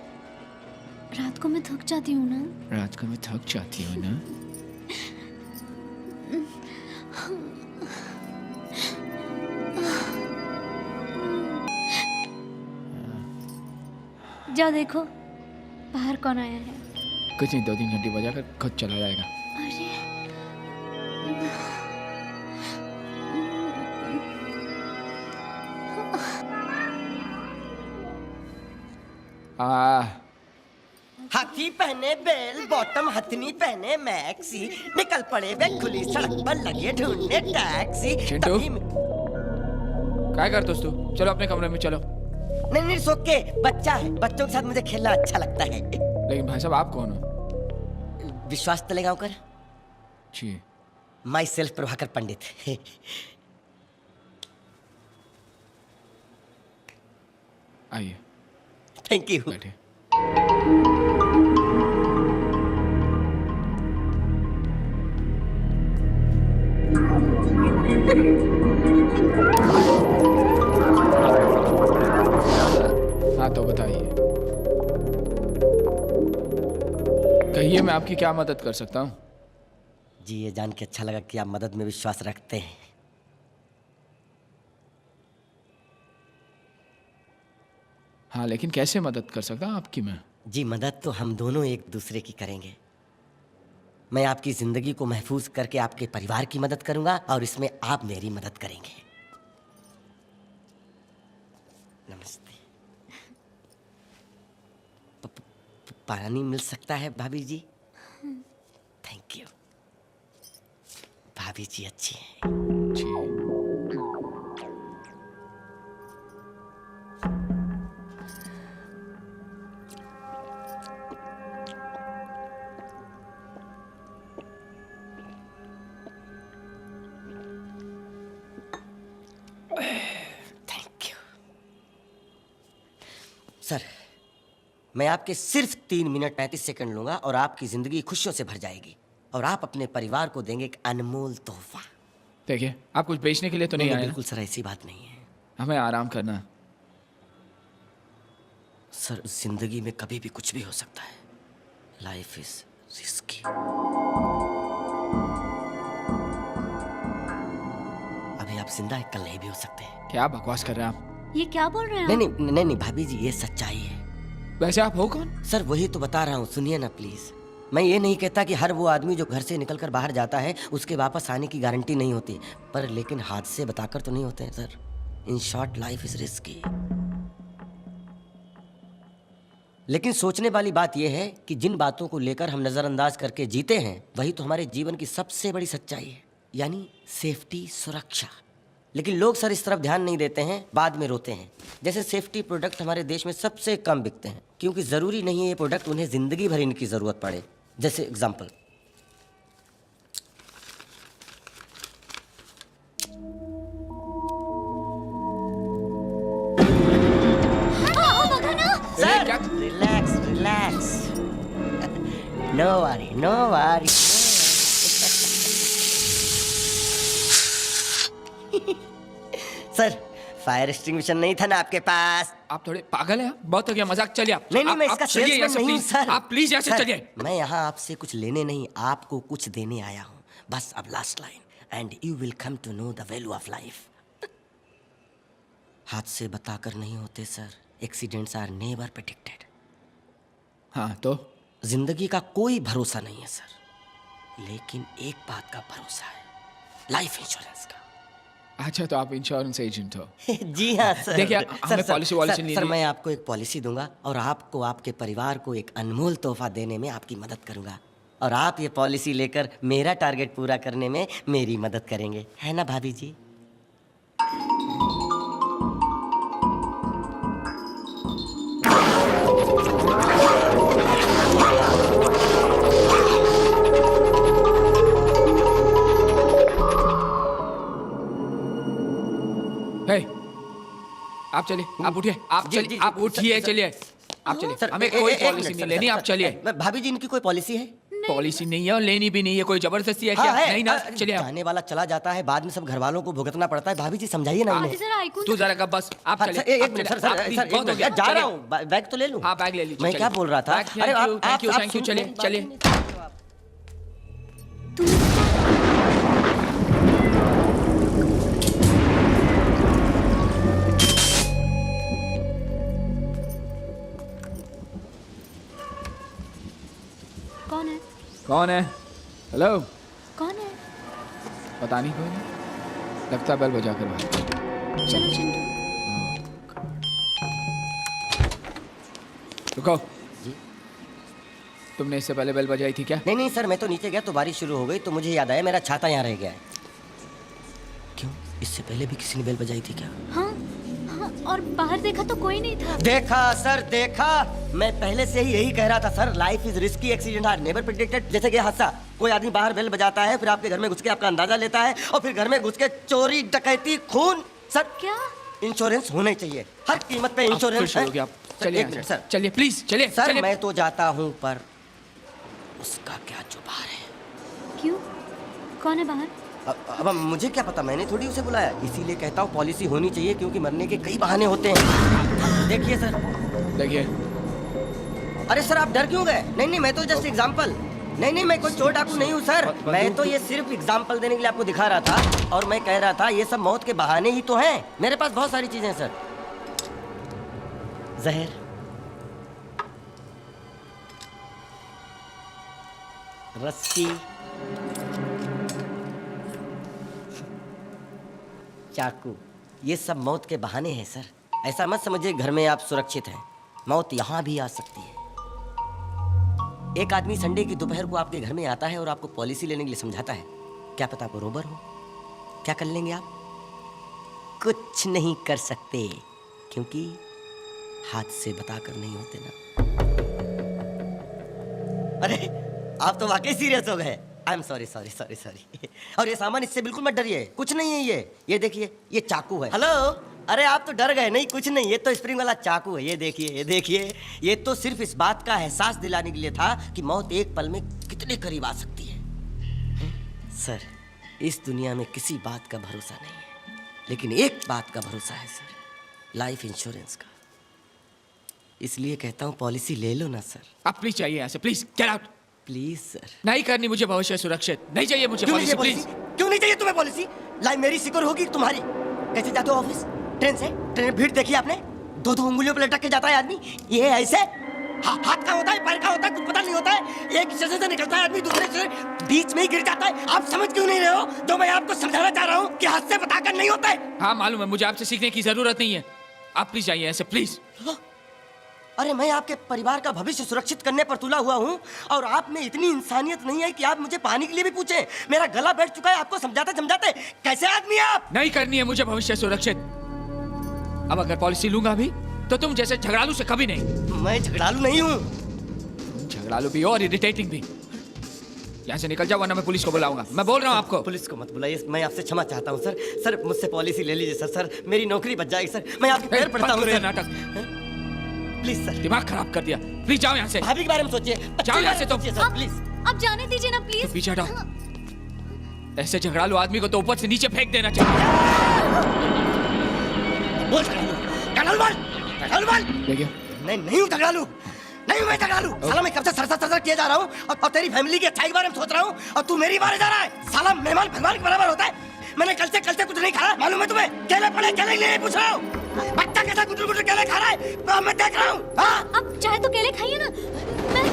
रात को मैं थक जाती हूँ ना। रात को मैं थक जाती हूँ ना। जा देखो बाहर कौन आया है। कुछ नहीं, 2-3 घंटे बजाकर खुद चला जाएगा। अरे हाथी पहने बेल बॉटम, हथनी पहने मैक्सी, निकल पड़े वे खुली सड़क पर लगे ढूंढने टैक्सी। चिंटू, क्या करते हो तू? चलो अपने कमरे में चलो। नहीं सो के, बच्चा है, बच्चों के साथ मुझे खेलना अच्छा लगता है। लेकिन भाई साहब आप कौन हो? विश्वास तो लगाओ कर। जी। माई सेल्फ प्रभाकर पंडित। आइए। Thank you. बैठे। हाँ तो बताइए, कहिए मैं आपकी क्या मदद कर सकता हूँ? जी ये जान के अच्छा लगा कि आप मदद में विश्वास रखते हैं। हाँ लेकिन कैसे मदद कर सकता हूँ आपकी मैं? जी मदद तो हम दोनों एक दूसरे की करेंगे। मैं आपकी जिंदगी को महफूज करके आपके परिवार की मदद करूंगा और इसमें आप मेरी मदद करेंगे। नमस्ते। पानी मिल सकता है भाभी जी? Thank you. भाभी जी अच्छी हैं। सर, मैं आपके सिर्फ 3 मिनट 35 सेकंड लूंगा और आपकी जिंदगी खुशियों से भर जाएगी और आप अपने परिवार को देंगे एक अनमोल तोहफा। देखिए, आप कुछ बेचने के लिए तो नहीं आए? बिल्कुल सर, ऐसी बात नहीं है। हमें आराम करना है। सर, जिंदगी में कभी भी कुछ भी हो सकता है। Life is risky. अभी आप जिंदा हैं, कल नहीं भी हो सकते हैं। क्या बकवास कर रहे हैं आप? ये क्या बोल रहे हैं? नहीं भाभी जी, ये सच्चाई है। वैसे आप हो कौन? सर, वही तो बता रहा हूँ, सुनिए ना प्लीज। मैं ये नहीं कहता कि हर वो आदमी जो घर से निकलकर बाहर जाता है उसके वापस आने की गारंटी नहीं होती, पर लेकिन हादसे बताकर तो नहीं होते हैं sir. In short, life is risky. लेकिन सोचने वाली बात यह है कि जिन बातों को लेकर हम नजरअंदाज करके जीते हैं वही तो हमारे जीवन की सबसे बड़ी सच्चाई है, यानी सेफ्टी, सुरक्षा। लेकिन लोग सर इस तरफ ध्यान नहीं देते हैं, बाद में रोते हैं। जैसे सेफ्टी प्रोडक्ट हमारे देश में सबसे कम बिकते हैं क्योंकि जरूरी नहीं है ये प्रोडक्ट उन्हें जिंदगी भर इनकी जरूरत पड़े। जैसे example, sir relax relax, no worry no worry. Sir, fire extinguisher नहीं था ना आपके पास? आप थोड़े पागल हैं? बहुत हो गया मजाक। चलिए आप। नहीं, मैं इसका चलिए सेल्समैन यहाँ से, नहीं हूँ प्लीज। सर। आप प्लीज यहाँ से सर, चलिए। मैं यहाँ आपसे कुछ लेने नहीं, आपको कुछ देने आया हूँ। बस अब last line, and you will come to know the value of life. हादसे बताकर नहीं होते sir, accidents are never predicted. हाँ तो जिंदगी का कोई भरोसा नहीं है सर, लेकिन एक बात का भरोसा है, लाइफ इंश्योरेंस का। अच्छा, तो आप इंश्योरेंस एजेंट हो? जी हाँ सर। देखिए, सर, हमें सर, पॉलिसी सर, वॉलिसी नहीं सर, ली। मैं आपको एक पॉलिसी दूंगा और आपको, आपके परिवार को एक अनमोल तोहफा देने में आपकी मदद करूंगा और आप ये पॉलिसी लेकर मेरा टारगेट पूरा करने में मेरी मदद करेंगे, है ना भाभी जी? हे, आप चलिए, आप उठिए, आप चलिए, आप उठिए, चलिए, आप चलिए। हमें कोई पॉलिसी नहीं लेनी, आप चलिए। भाभी जी, इनकी कोई पॉलिसी है? पॉलिसी नहीं है और लेनी भी नहीं है। कोई जबरदस्ती है क्या? नहीं ना, चलिए आप। जाने वाला चला जाता है, बाद में सब घर वालों को भुगतना पड़ता है। भाभी जी समझाइए ना इन्हें। तू जरा का बस, आप चलिए। एक मिनट सर, बहुत हो गया, जा रहा हूँ, बैग तो ले लूँ। हाँ, बैग ले लीजिए। मैं क्या बोल रहा था? अरे थैंक यू, चलिए चलिए। कौन है? कौन है? हेलो, कौन है? पता नहीं, कोई नहीं। लगता है बेल बजा कर बाहर। चलो चिंटू। रुको जी, तुमने इससे पहले बेल बजाई थी क्या? नहीं सर, मैं तो नीचे गया तो बारिश शुरू हो गई तो मुझे याद आया मेरा छाता यहाँ रह गया है। क्यों, इससे पहले भी किसी ने बेल बजाई थी क्या? हाँ, और बाहर देखा तो कोई नहीं था। देखा सर, देखा। मैं पहले से ही यही कह रहा था sir, life is risky, accident are never predicted. जैसे कि हादसा, कोई आदमी बाहर बेल बजाता है, फिर आपके घर में घुस के आपका अंदाजा लेता है और फिर घर में घुस के चोरी, डकैती, खून। सर क्या इंश्योरेंस होना चाहिए, हर कीमत पे इंश्योरेंस है। चलिए एक मिनट सर, चलिए प्लीज, चलिए सर। चलिए। मैं तो जाता हूँ, पर उसका क्या जुबान है? क्यों, कौन है बाहर? अब मुझे क्या पता, मैंने थोड़ी उसे बुलाया। इसीलिए कहता हूँ पॉलिसी होनी चाहिए, क्योंकि मरने के कई बहाने होते हैं। देखिए सर, देखिए। अरे सर, आप डर क्यों गए? नहीं, मैं तो जस्ट एग्जांपल। नहीं, मैं कोई चोर डाकू नहीं हूँ सर। मैं तो ये सिर्फ एग्जांपल देने के लिए आपको दिखा रहा था और मैं कह रहा था ये सब मौत के बहाने ही तो हैं। मेरे पास बहुत सारी चीजें हैं सर। जहर, रस्सी, चाकू, ये सब मौत के बहाने हैं सर। ऐसा मत समझिए घर में आप सुरक्षित हैं, मौत यहाँ भी आ सकती है। एक आदमी संडे की दोपहर को आपके घर में आता है और आपको पॉलिसी लेने के लिए समझाता है। क्या पता आप रोबर हो? क्या कर लेंगे आप? कुछ नहीं कर सकते, क्योंकि हाथ से बताकर नहीं होते ना। अरे आप तो वाकई सीरियस हो गए। I am sorry sorry sorry sorry. और ये सामान, इससे बिल्कुल मत डरिए, कुछ नहीं है ये देखिए, ये चाकू है। हेलो, अरे आप तो डर गए। नहीं कुछ नहीं, ये तो स्प्रिंग वाला चाकू है। ये देखिए ये देखिए, ये तो सिर्फ इस बात का एहसास दिलाने के लिए था कि मौत एक पल में कितने करीब आ सकती है। सर, इस दुनिया में किसी बात का भरोसा नहीं है, लेकिन एक बात का भरोसा है सर, लाइफ इंश्योरेंस का। इसलिए कहता हूँ पॉलिसी ले लो ना सर। आप प्लीज चाहिए यहाँ से, please get out. Please sir. नहीं करनी मुझे भविष्य सुरक्षित, नहीं चाहिए मुझे पॉलिसी, प्लीज। क्यों नहीं चाहिए तुम्हें पॉलिसी? लाइफ मेरी सिक्योर होगी तुम्हारी। कैसे जाते हो ऑफिस? ट्रेन से? ट्रेन में भीड़ देखी आपने? दो उंगलियों पर लटक के जाता है आदमी। ये ऐसे हाथ का होता है, पैर का होता है, कुछ पता नहीं होता है। एक स्टेशन से निकलता है आदमी, दूसरे से बीच में ही गिर जाता है। आप समझ क्यों नहीं रहे हो जो मैं आपको समझाना चाह रहा हूँ कि हाथ से बताकर नहीं होता है। हाँ मालूम है, मुझे आपसे सीखने की जरूरत नहीं है। आप प्लीज जाइए ऐसे, प्लीज। अरे मैं आपके परिवार का भविष्य सुरक्षित करने पर तुला हुआ हूँ, और आप में इतनी इंसानियत नहीं है कि आप मुझे पानी के लिए भी पूछें। मेरा गला बैठ चुका है आपको समझाते समझाते। कैसे आदमी है आप? नहीं करनी है मुझे भविष्य सुरक्षित। अब अगर पॉलिसी लूंगा भी तो तुम जैसे झगड़ालू से कभी नहीं। मैं झगड़ालू नहीं हूँ। तुम झगड़ालू भी हो और इरिटेटिंग भी। यहाँ से निकल जाओ वरना मैं पुलिस को बुलाऊंगा। मैं बोल रहा हूँ आपको। पुलिस को मत बुलाइए, मैं आपसे क्षमा चाहता हूँ सर। सर मुझसे पॉलिसी ले लीजिए सर। सर मेरी नौकरी बच जाएगी सर। मैं आपके पैर पड़ता हूँ सर। नाटक प्लीज सर। दिमाग खराब कर दिया। प्लीज जाओ यहाँ से। भाभी के बारे में सोचिए। जाओ यहाँ से तुम। प्लीज अब जाने दीजिए ना प्लीज। पीछे हटाओ। ऐसे झगड़ालू आदमी को तो ऊपर से नीचे फेंक देना चाहिए। बोल देखिए, नहीं हूँ झगड़ालू, नहीं हूँ मैं झगड़ालू। साला मैं कब से सरसर किया जा रहा हूँ, और तेरी फैमिली की अच्छाई के बारे में सोच रहा हूँ, और तू मेरी बारे जा रहा है। साला मेहमान के बराबर होता है। मैंने कल से कुछ नहीं खाया, मालूम है तुम्हें? केले पड़े, केले नहीं पूछ रहा हूँ। बच्चा कैसा गुटर केले खा रहा है मैं देख रहा हूँ। अब चाहे तो केले खाइए ना। मैं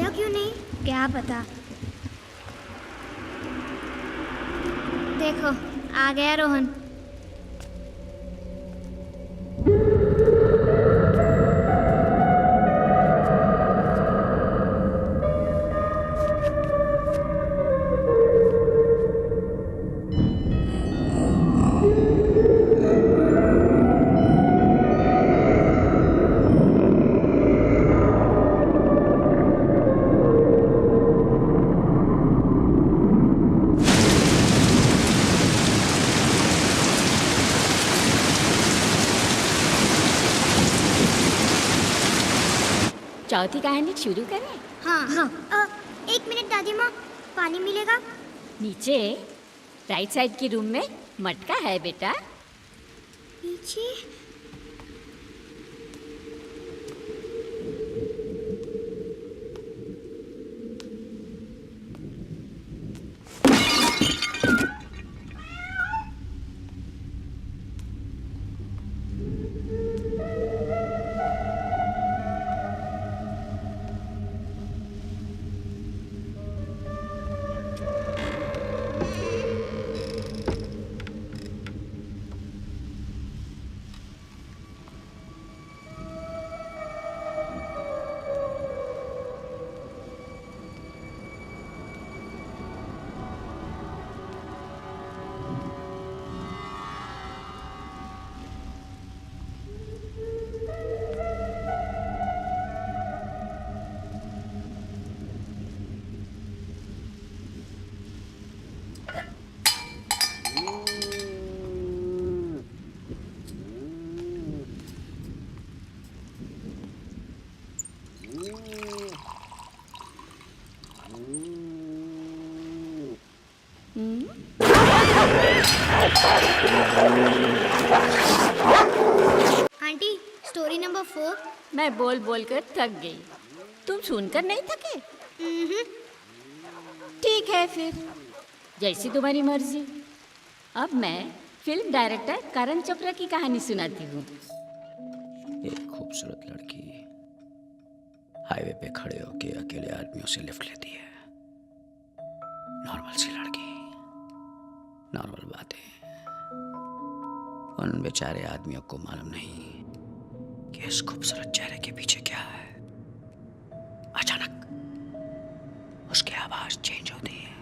आपके लिए क्या पता। देखो आ गया रोहन। चौथी कहानी शुरू करें? हाँ। 1 मिनट दादी माँ, पानी मिलेगा? नीचे राइट साइड के रूम में मटका है बेटा। नीचे? Aunty story number 4। मैं बोल बोल कर थक गई, तुम सुनकर नहीं थके? ठीक है फिर, जैसी तुम्हारी मर्जी। अब मैं फिल्म डायरेक्टर करण चोपड़ा की कहानी सुनाती हूँ। एक खूबसूरत लड़की हाईवे पे खड़े होके अकेले आदमियों से लिफ्ट लेती है। नॉर्मल सी लड़की, नॉर्मल बातें। उन बेचारे आदमियों को मालूम नहीं कि इस खूबसूरत चेहरे के पीछे क्या है। अचानक उसकी आवाज चेंज होती है,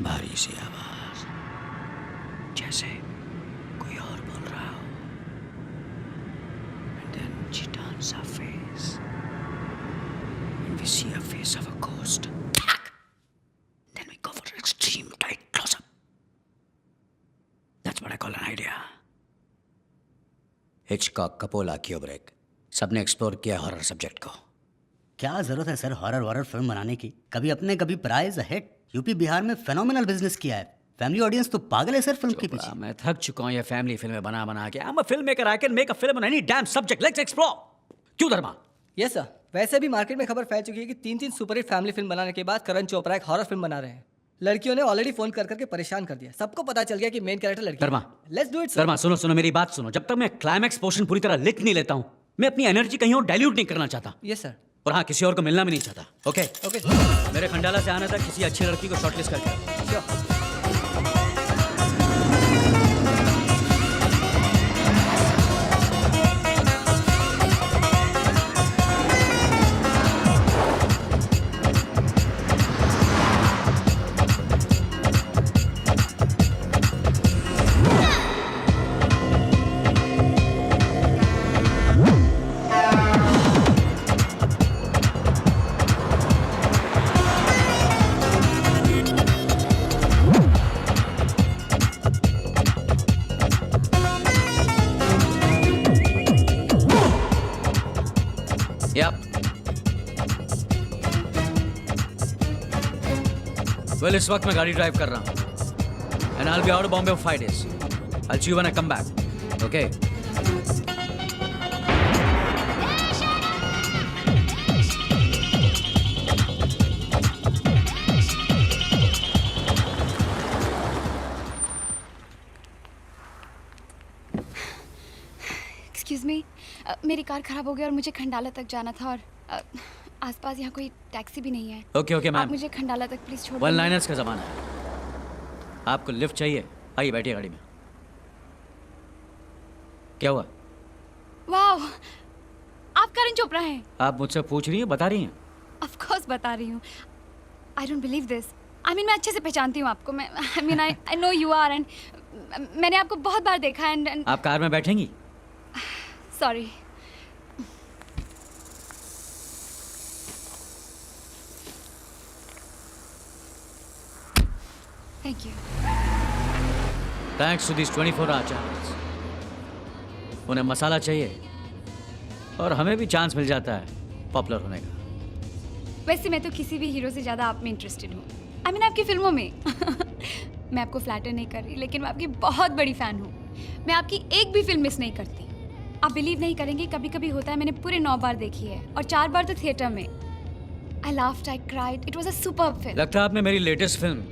भारी सी आवाज, जैसे कोई और बोल रहा हो। And then she turns her face and we see a face of a ghost. Then we go for an extreme tight close-up. That's what I call an idea. Hitchcock, Coppola, Kubrick, सबने explore किया horror subject को। क्या जरूरत है sir horror वॉरर film बनाने की? कभी अपने कभी प्राइज हिट। यूपी बिहार में फेनोमेनल बिजनेस किया है। फैमिली ऑडियंस तो पागल है सर फिल्म के पीछे। मैं थक चुका हूँ ये फैमिली फिल्में बना बना के। I'm a filmmaker, I can make a film on any damn subject. Let's explore. क्यों धर्मा? यस सर, वैसे भी मार्केट में खबर फैल चुकी है कि 3 सुपरहिट फैमिली फिल्म बनाने के बाद करण चोपड़ा एक हॉरर फिल्म बना रहे हैं। लड़कियों ने ऑलरेडी फोन कर करके परेशान कर दिया। सबको पता चल गया कि मेन कैरेक्टर लड़की। धर्मा, लेट्स डू इट सर। धर्मा सुनो सुनो मेरी बात सुनो। जब तक मैं क्लाइमैक्स पोर्शन पूरी तरह लिख नहीं लेता हूँ, मैं अपनी एनर्जी कहीं और डाइल्यूट नहीं करना चाहता। Yes sir. और हाँ, किसी और को मिलना भी नहीं चाहता। Okay okay. मेरे खंडाला से आने तक किसी अच्छी लड़की को शॉर्टलिस्ट करके। श्योर। वेल, इस वक्त मैं गाड़ी ड्राइव कर रहा हूँ and I will be out of Bombay for 5 days. I'll see you when I come back. Okay? Excuse me, मेरी कार खराब हो गई और मुझे खंडाला तक जाना था और आसपास यहाँ कोई टैक्सी भी नहीं है। ओके ओके मैम, आप मुझे खंडाला तक प्लीज छोड़ वन दीजिए। लाइनर्स का जमाना है। आपको लिफ्ट चाहिए? आइए बैठिए गाड़ी में। क्या हुआ? वाह, आप करण चोपड़ा हैं। आप मुझसे पूछ रही हैं, बता रही हैं? ऑफ कोर्स बता रही हूँ। I don't believe this. I mean मैं अच्छे से पहचानती हूँ आपको। मैं I know you are and मैंने आपको बहुत बार देखा एंड आप कार में बैठेंगी? Sorry. Thank you. Thanks to this 24 hour channels. उन्हें मसाला चाहिए और हमें भी चांस मिल जाता है पॉपुलर होने का। वैसे मैं तो किसी भी हीरो से ज़्यादा आप में इंटरेस्टेड हूँ। आई मीन आपकी फिल्मों में। मैं आपको फ्लैटर नहीं कर रही, लेकिन मैं आपकी बहुत बड़ी फ़ैन हूँ। मैं आपकी एक भी फिल्म मिस नहीं करती। आप बिलीव नहीं करेंगे, कभी कभी होता है मैंने पूरे 9 बार देखी है और 4 बार तो थिएटर में। I laughed, I cried, it was a superb film. लगता है आपने मेरी लेटेस्ट फिल्म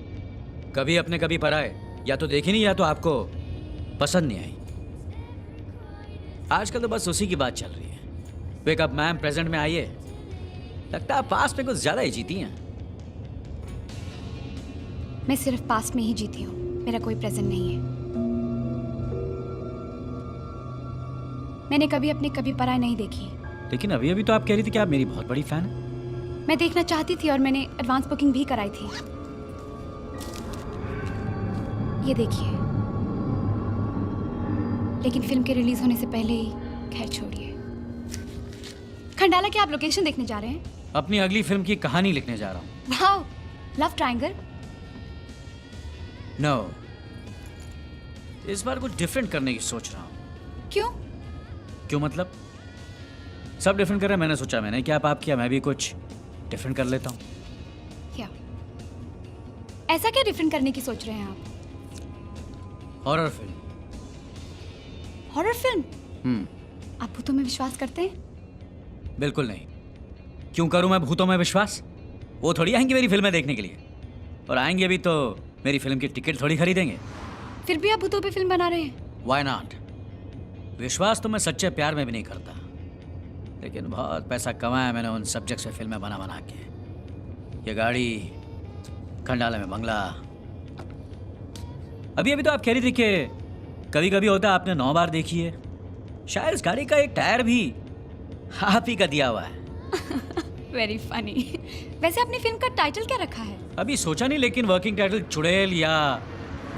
कभी अपने कभी पराए या तो देखी नहीं या तो आपको पसंद नहीं आई। आजकल तो बस उसी की बात चल रही है। वेकअप मैम, प्रेजेंट में आइए। लगता है पास्ट में कुछ ज्यादा ही जीती हैं। मैं सिर्फ पास्ट में ही जीती हूँ, मेरा कोई प्रेजेंट नहीं है। मैंने कभी अपने कभी पराए नहीं देखी। लेकिन अभी अभी तो आप कह रही थी कि आप मेरी बहुत बड़ी फैन हैं। मैं देखना चाहती थी और मैंने एडवांस बुकिंग भी कराई थी। ये देखिए। लेकिन फिल्म के रिलीज होने से पहले ही, खैर छोड़िए। खंडाला, क्या आप लोकेशन देखने जा रहे हैं? अपनी अगली फिल्म की कहानी लिखने जा रहा हूँ। Wow, love triangle? नो, इस बार कुछ डिफरेंट करने की सोच रहा हूँ। क्यों? क्यों मतलब? सब डिफरेंट कर रहे हैं, मैंने सोचा मैंने क्या आप किया, मैं भी कुछ डिफरेंट कर लेता हूँ। क्या? ऐसा क्या डिफरेंट करने की सोच रहे हैं आप? Horror film. Horror film? आप भूतों में विश्वास करते हैं? बिल्कुल नहीं। क्यों करूं मैं भूतों में विश्वास? वो थोड़ी आएंगे मेरी फिल्में देखने के लिए, और आएंगे भी तो मेरी फिल्म की टिकट थोड़ी खरीदेंगे। फिर भी आप भूतों पे फिल्म बना रहे हैं? Why not? विश्वास तो मैं सच्चे प्यार में भी नहीं करता, लेकिन बहुत पैसा कमाया मैंने उन सब्जेक्ट्स पे फिल्में बना बना के। ये गाड़ी, खंडाला में बंगला। अभी अभी तो आप कह रही थी कि कभी कभी होता है आपने 9 बार देखी है। शायद इस गाड़ी का एक टायर भी आप ही का दिया हुआ है। Very funny. वैसे आपने फिल्म का टाइटल क्या रखा है? अभी सोचा नहीं, लेकिन वर्किंग टाइटल चुड़ैल या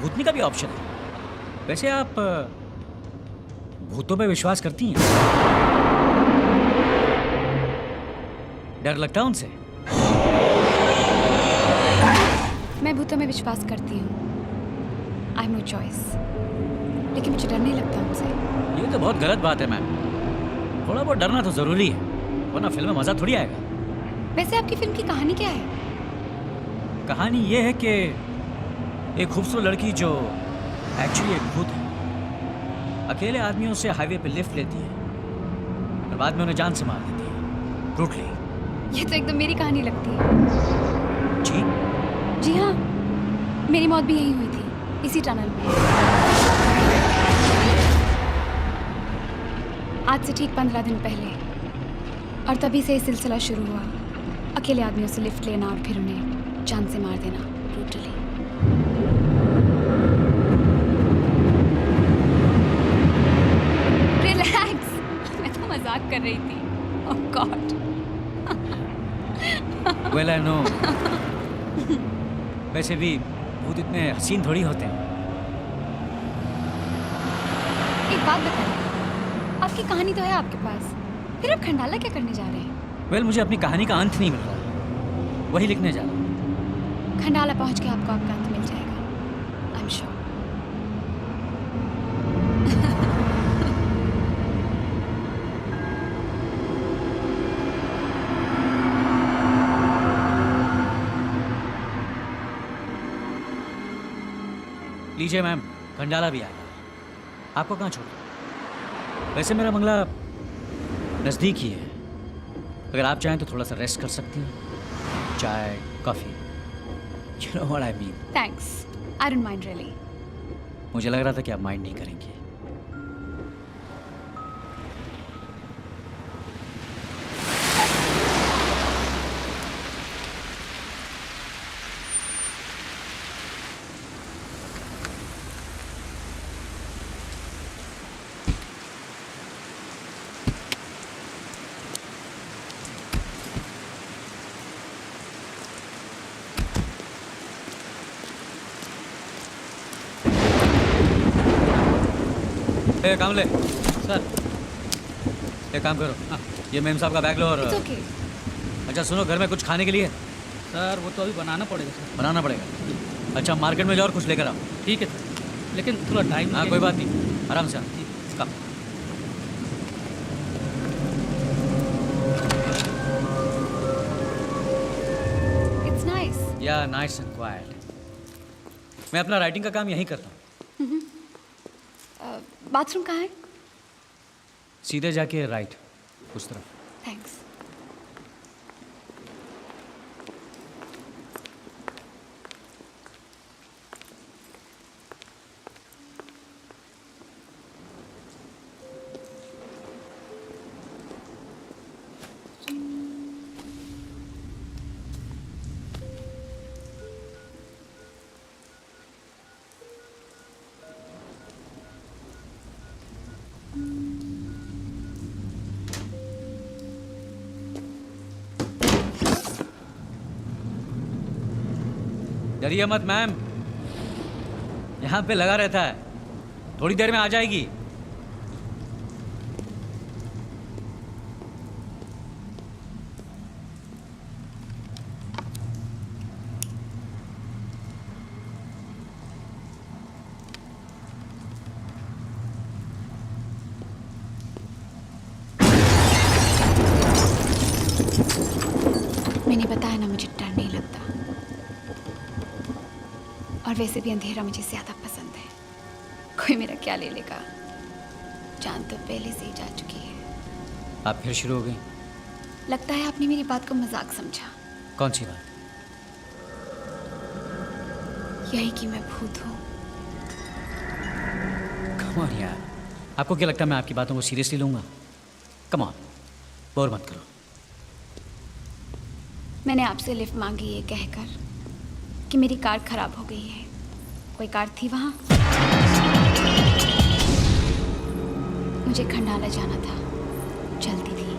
भूतनी का भी ऑप्शन है। वैसे आप भूतों पे विश्वास करती हैं? डर लगता है उनसे? मैं भूतों में विश्वास करती हूँ। I have no choice. लेकिन मुझे डर नहीं लगता उनसे। ये तो बहुत गलत बात है मैम। थोड़ा बहुत डरना तो जरूरी है, वरना फिल्म में मजा थोड़ी आएगा। वैसे आपकी फिल्म की कहानी क्या है? कहानी ये है कि एक खूबसूरत लड़की जो एक्चुअली एक भूत है, अकेले आदमियों से हाईवे पे लिफ्ट लेती है और बाद में उन्हें जान से मार देती है, ब्रूटली। ये तो एकदम मेरी कहानी लगती है। जी? जी हाँ, मेरी मौत भी यहीं हुई थी, इसी टनल में। आज से ठीक 15 दिन पहले। और तभी से ये सिलसिला शुरू हुआ, अकेले आदमियों से लिफ्ट लेना और फिर उन्हें जान से मार देना, ब्रूटली। रिलैक्स, मैं तो मजाक कर रही थी। ओह गॉड। Well I know. वैसे भी भूत इतने हसीन थोड़ी होते हैं। एक बात बताइए, आपकी कहानी तो है आपके पास, फिर आप खंडाला क्या करने जा रहे हैं? वेल मुझे अपनी कहानी का अंत नहीं मिल रहा, वही लिखने जा रहा हूँ। खंडाला पहुंच के आपको आपका अंत मिल जाएगा, आई एम श्योर। लीजिए मैम, खंडाला भी आ गया। आपको कहाँ छोड़? वैसे मेरा बंगला नज़दीक ही है, अगर आप चाहें तो थोड़ा सा रेस्ट कर सकती हैं। चाय, coffee, you know what I mean। Thanks, I don't mind really. मुझे लग रहा था कि आप माइंड नहीं करेंगे। काम ले सर। एक काम करो, ये मेम साहब का बैग लो और It's okay। अच्छा सुनो, घर में कुछ खाने के लिए? सर वो तो अभी बनाना पड़ेगा सर। बनाना पड़ेगा? अच्छा मार्केट में जाओ और कुछ लेकर आओ। ठीक है सर, लेकिन थोड़ा टाइम। हाँ कोई बात नहीं, आराम से आओ। Come. It's nice. Yeah nice and quiet. मैं अपना राइटिंग का काम यहीं करता हूँ। बाथरूम कहाँ है? सीधे जाके राइट, उस तरफ। थैंक्स। डरिए मत मैम, यहाँ पे लगा रहता है, थोड़ी देर में आ जाएगी। मैंने बताया ना, मुझे डर नहीं लगता, और वैसे भी अंधेरा मुझे ज्यादा पसंद है। कोई मेरा क्या ले लेगा, जान तो पहले से ही जा चुकी है। आप फिर शुरू हो गई? लगता है आपने मेरी बात को मजाक समझा। कौन सी बात? यही कि मैं भूत हूँ। कम ऑन यार, आपको क्या लगता है मैं आपकी बातों को सीरियसली लूंगा? कम ऑन, बोर मत करो। मैंने आपसे लिफ्ट मांगी ये कहकर कि मेरी कार खराब हो गई है। कोई कार थी वहाँ? मुझे खंडाला जाना था, जल्दी थी।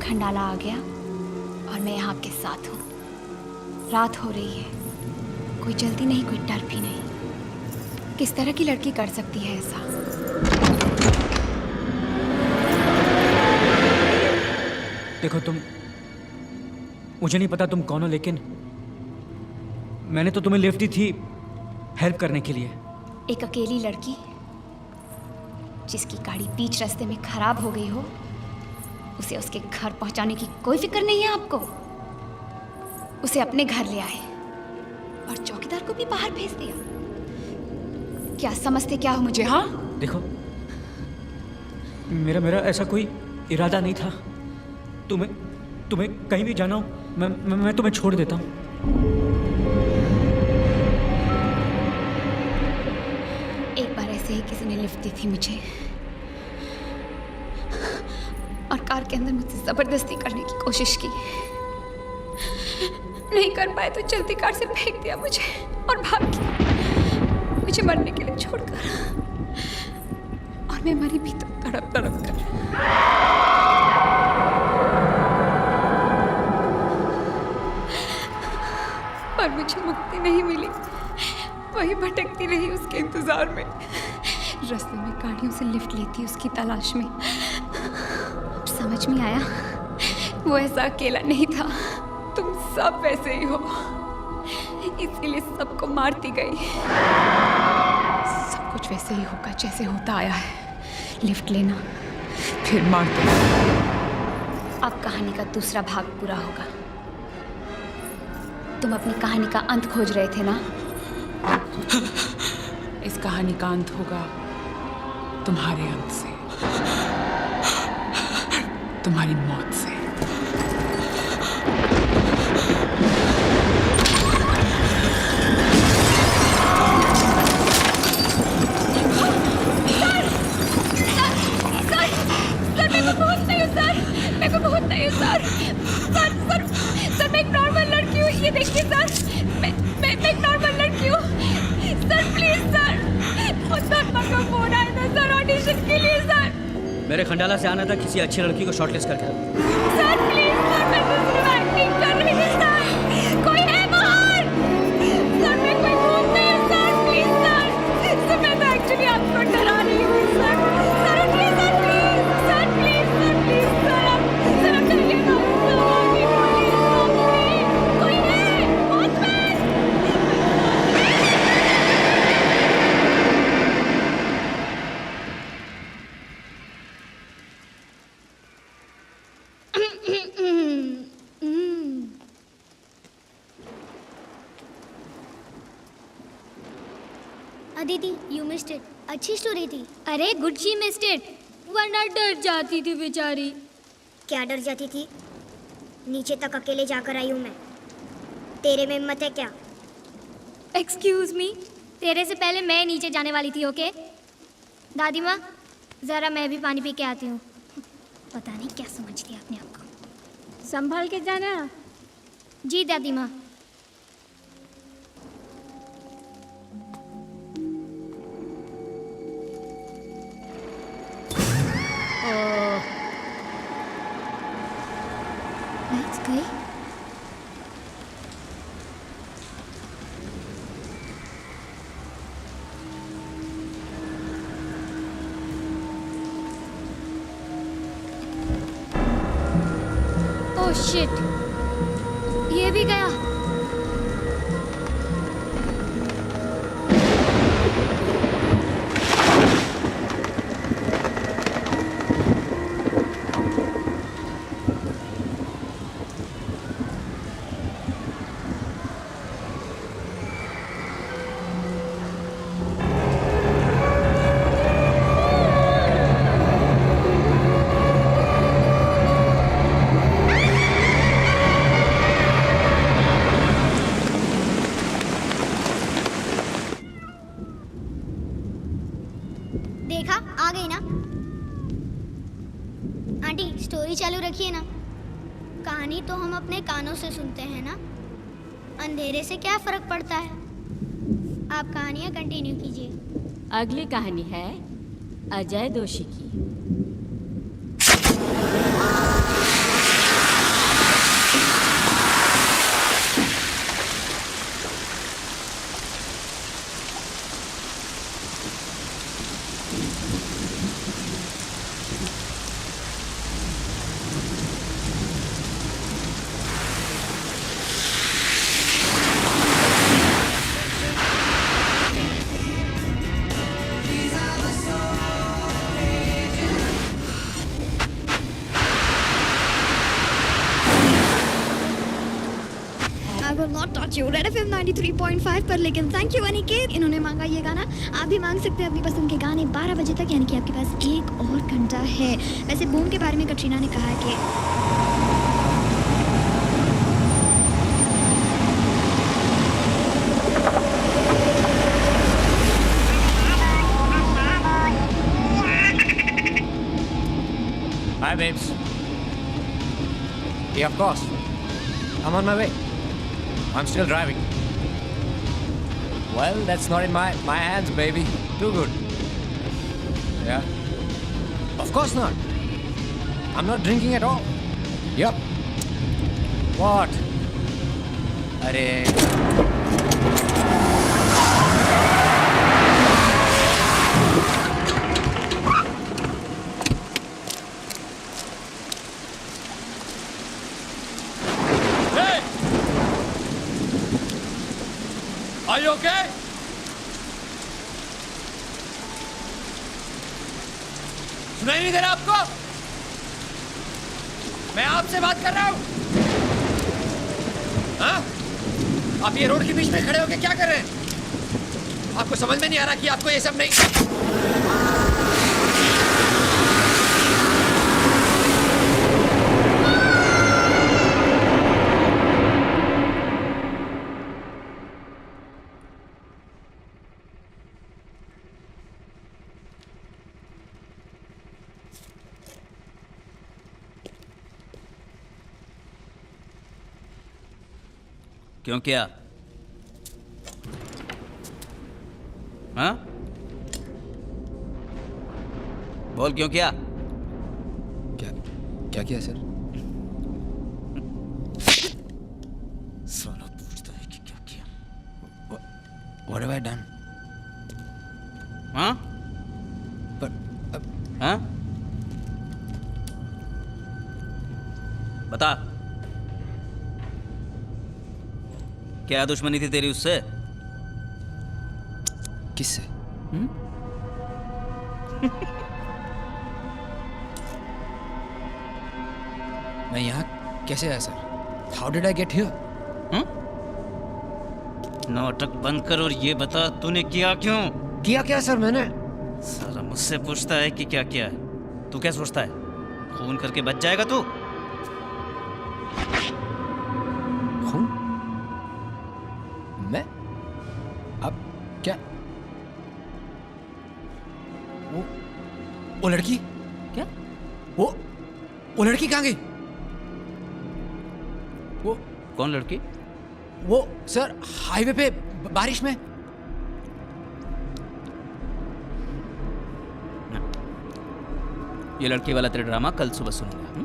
खंडाला आ गया और मैं यहाँ आपके साथ हूँ। रात हो रही है, कोई जल्दी नहीं, कोई डर भी नहीं। किस तरह की लड़की कर सकती है ऐसा? देखो तुम, मुझे नहीं पता तुम कौन हो, लेकिन मैंने तो तुम्हें लिफ्ट दी थी हेल्प करने के लिए। एक अकेली लड़की जिसकी गाड़ी बीच रास्ते में खराब हो गई हो, उसे उसके घर पहुंचाने की कोई फिक्र नहीं है आपको। उसे अपने घर ले आए और चौकीदार को भी बाहर भेज दिया। क्या समझते क्या हो मुझे? हाँ देखो, मेरा ऐसा कोई इरादा नहीं था। तुम्हें कहीं भी जाना हो, मैं तुम्हें छोड़ देता हूँ। एक बार ऐसे ही किसी ने लिफ्ट दी थी मुझे और कार के अंदर मुझसे जबरदस्ती करने की कोशिश की। नहीं कर पाए तो चलती कार से फेंक दिया मुझे और भाग गया, मुझे मरने के लिए छोड़कर। और मैं मरी भी तो तड़प तड़प कर। पर मुझे मुक्ति नहीं मिली, वही भटकती रही उसके इंतजार में। रास्ते में गाड़ियों से लिफ्ट ली थी उसकी तलाश में। अब समझ में आया वो ऐसा अकेला नहीं था, तुम सब वैसे ही हो, इसीलिए सबको मारती गई। सब कुछ वैसे ही होगा जैसे होता आया है। लिफ्ट लेना, फिर मार देना। अब कहानी का दूसरा भाग पूरा होगा। तुम अपनी कहानी का अंत खोज रहे थे ना? इस कहानी का अंत होगा तुम्हारे अंत से, तुम्हारी मौत से। सर मैं एक नॉर्मल लड़की हूँ, ये देखिए सर, मैं एक नॉर्मल लड़की हूँ। सर प्लीज सर, उस धर्मा का फोन आया था सर ऑडिशन के लिए। सर मेरे खंडाला से आना था किसी अच्छी लड़की को शॉर्टलिस्ट करके। सर प्लीज सर, मैं तो सिर्फ एक्टिंग कर रही हूँ सर, कोई है बाहर? सर मैं कोई भूत नहीं हूँ सर, प्लीज सर, मैं तो एक्चुअली आपको डरा रही हूँ सर। सर उठिए sir, please sir, please sir, please sir, आप चलिए ना सर, कोई है watchman? Aditi, you missed it. अच्छी स्टोरी थी। अरे गुड शी मिस्ड इट, वरना डर जाती थी बेचारी। क्या डर जाती थी? नीचे तक अकेले जाकर आई हूँ मैं। तेरे में हिम्मत है क्या? एक्सक्यूज मी, तेरे से पहले मैं नीचे जाने वाली थी। ओके दादी माँ, ज़रा मैं भी पानी पी के आती हूँ। पता नहीं क्या समझती है अपने आप को। संभाल के जाना। जी दादी माँ। Let's go. ओह शिट, ये भी गया। देखा आ गई ना। आंटी स्टोरी चालू रखिए ना। कहानी तो हम अपने कानों से सुनते हैं ना, अंधेरे से क्या फर्क पड़ता है। आप कहानियां कंटिन्यू कीजिए। अगली कहानी है अजय दोषी की। रेड एफएम 93.5 पर। लेकिन थैंक यू अनिकेत, इन्होंने मांगा ये गाना। आप भी मांग सकते हैं अपनी पसंद के गाने 12 बजे तक, यानी कि आपके पास 1 और घंटा है। वैसे बूम के बारे में कटरीना ने कहा है कि Hi babes. Yeah, of course. I'm on my way. I'm still driving. Well, that's not in my hands, baby. Too good. Yeah? Of course not. I'm not drinking at all. Yup. What? Arey. Are you okay? सुनाई नहीं दे रहा आपको? मैं आपसे बात कर रहा हूं। हाँ? आप ये रोड के बीच में खड़े होकर क्या कर रहे हैं? आपको समझ में नहीं आ रहा कि आपको ये सब नहीं। क्यों क्या? हाँ? बोल क्यों क्या? क्या किया सर? साला पूछता है कि क्या किया? What have I done? हाँ? हाँ? बता। क्या दुश्मनी थी तेरी उससे? किससे? मैं यहाँ कैसे आया sir? How did I get here? नाटक बंद कर और ये बता तूने किया क्यों? किया क्या सर मैंने? साला मुझसे पूछता है कि क्या किया है। तू क्या सोचता है खून करके बच जाएगा तू? खून? मैं? अब क्या? वो लड़की? क्या? वो लड़की कहाँ गई? वो कौन लड़की? वो सर हाईवे पे बारिश में। ये लड़की वाला तेरा ड्रामा कल सुबह सुनूंगा।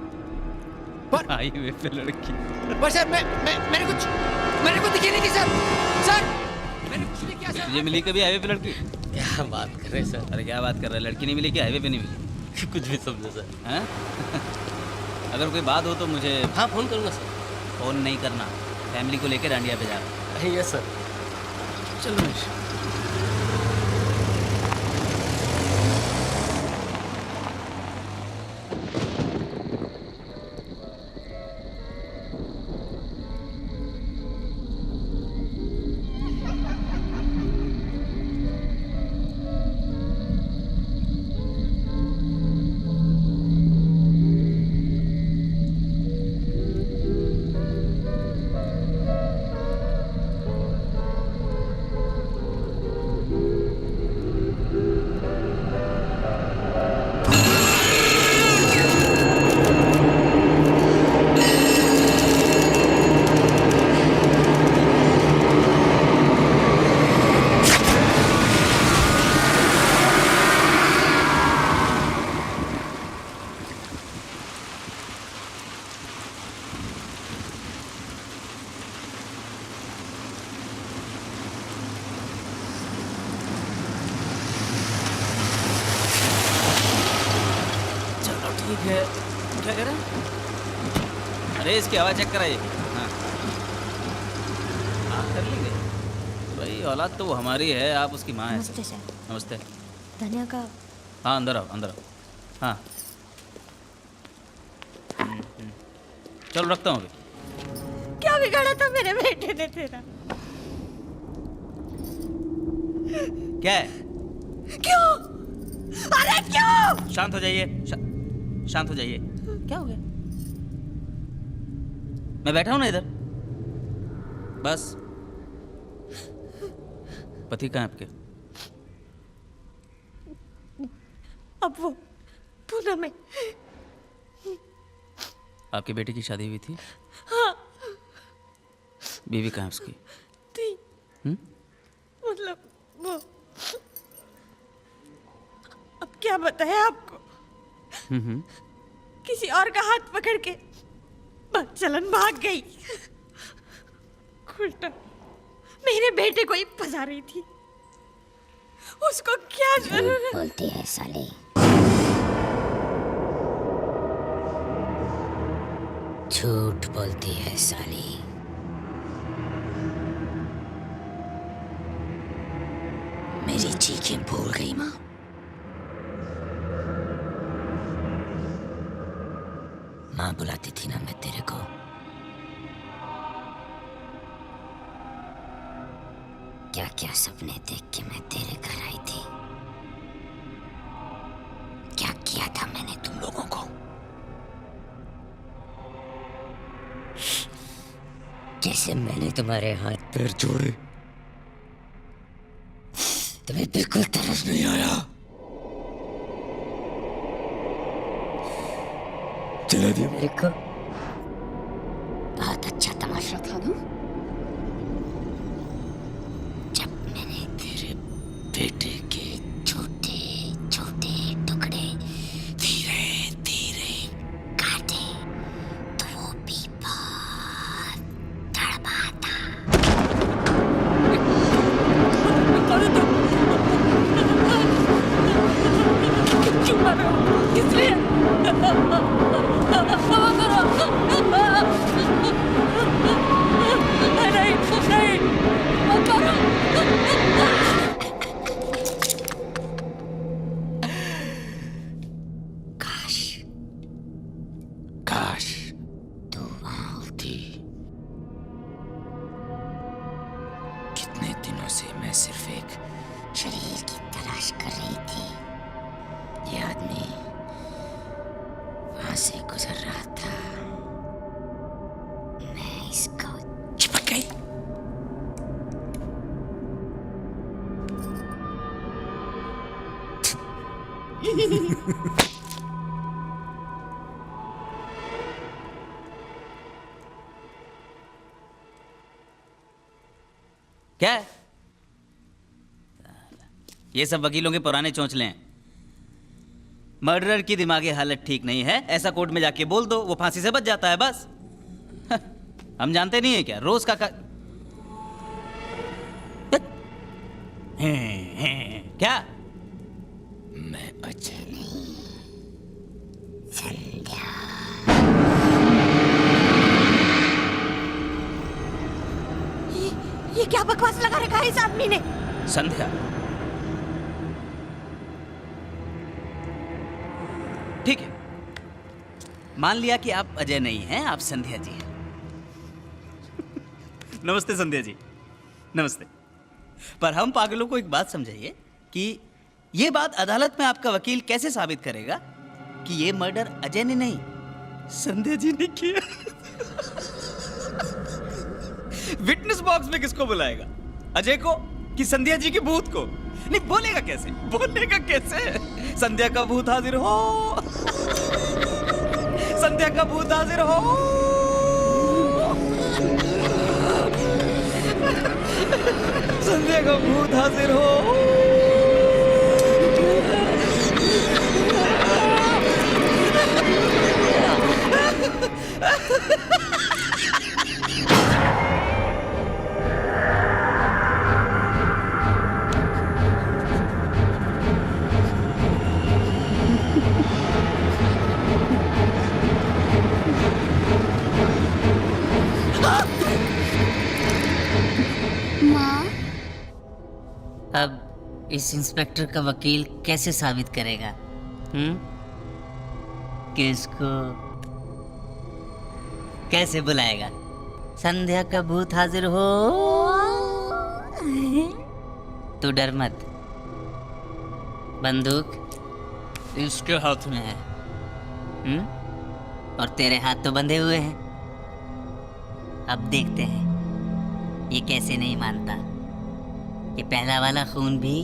पर हाईवे पे लड़की। पर सर मैंने कुछ दिखी नहीं थी सर। सर मैंने कुछ नहीं किया सर। तुझे मिली कभी हाईवे पे लड़की? क्या बात कर रहे सर? अरे क्या बात कर रहा है? लड़की नहीं मिली कि हाईवे पे नहीं मिली? कुछ भी समझो सर। हैं? अगर कोई बात हो तो मुझे। हाँ फोन करूँगा सर। फोन नहीं करना, फैमिली को लेकर डांडिया पे जा रहा हूँ। Yes sir. चलो है। क्या कह रहा है? अरे इसकी हवा चेक कराइए। हाँ हाँ कर लेंगे भाई, औलाद तो वो हमारी है, आप उसकी माँ है। नमस्ते सर। नमस्ते। धनिया का हाँ अंदर आओ, अंदर आओ। हाँ चलो रखता हूँ अभी। क्या बिगाड़ा था मेरे बेटे ने तेरा? क्या है? क्यों? अरे क्यों? शांत हो जाइए, शांत हो जाइए। क्या हो गया? मैं बैठा हूं ना इधर, बस। पति कहाँ है आपके? अब वो पूना में। आपकी बेटी की शादी हुई थी? हाँ। बीवी कहाँ है उसकी? थी। मतलब वो, अब क्या बताएं आपको? किसी और का हाथ पकड़ के चलन भाग गई। उल्टा मेरे बेटे को ही फंसा रही थी। उसको क्या जरूरत? बोलती है साली। झूठ बोलती है साली। मेरी चीखें भूल गई माँ। माँ बुलाती थी ना मैं तेरे को। क्या क्या सपने देख के मैं तेरे घर आई थी। क्या किया था मैंने तुम लोगों को। जैसे मैंने तुम्हारे हाथ पैर जोड़े, तुम्हें बिल्कुल तरस नहीं आया। चला दिया मेरे को। बहुत अच्छा तमाशा था ना, जब मैंने तेरे बेटे के छोटे छोटे टुकड़े धीरे धीरे काटे, तो वो भी बहुत तड़पा था। क्यों मार रहे हो? किस लिए? काश तू वहां होती। कितने दिनों से मैं सिर्फ एक शरीर की तलाश कर रही थी। ये आदमी वहां से गुजर रहा था, मैं इसको चिपक गई। क्या है? ये सब वकीलों के पुराने चौंचले हैं। मर्डरर की दिमागी हालत ठीक नहीं है, ऐसा कोर्ट में जाके बोल दो, वो फांसी से बच जाता है बस। हम जानते नहीं है क्या रोज का क्या? मैं अजय नहीं, संध्या। ये क्या बकवास लगा रखा है इस आदमी ने? संध्या? ठीक है, मान लिया कि आप अजय नहीं हैं, आप संध्या जी हैं। नमस्ते संध्या जी, नमस्ते। पर हम पागलों को एक बात समझाइए कि ये बात अदालत में आपका वकील कैसे साबित करेगा कि ये मर्डर अजय ने नहीं, संध्या जी ने किया। विटनेस बॉक्स में किसको बुलाएगा? अजय को कि संध्या जी के भूत को? नहीं, बोलेगा कैसे? बोलेगा कैसे? संध्या का भूत हाजिर हो, संध्या का भूत हाजिर हो। संध्या का भूत हाजिर हो। इस इंस्पेक्टर का वकील कैसे साबित करेगा कि इसको कैसे बुलाएगा? संध्या का भूत हाजिर हो। तू डर मत, बंदूक इसके हाथ में है और तेरे हाथ तो बंधे हुए हैं। अब देखते हैं ये कैसे नहीं मानता कि पहला वाला खून भी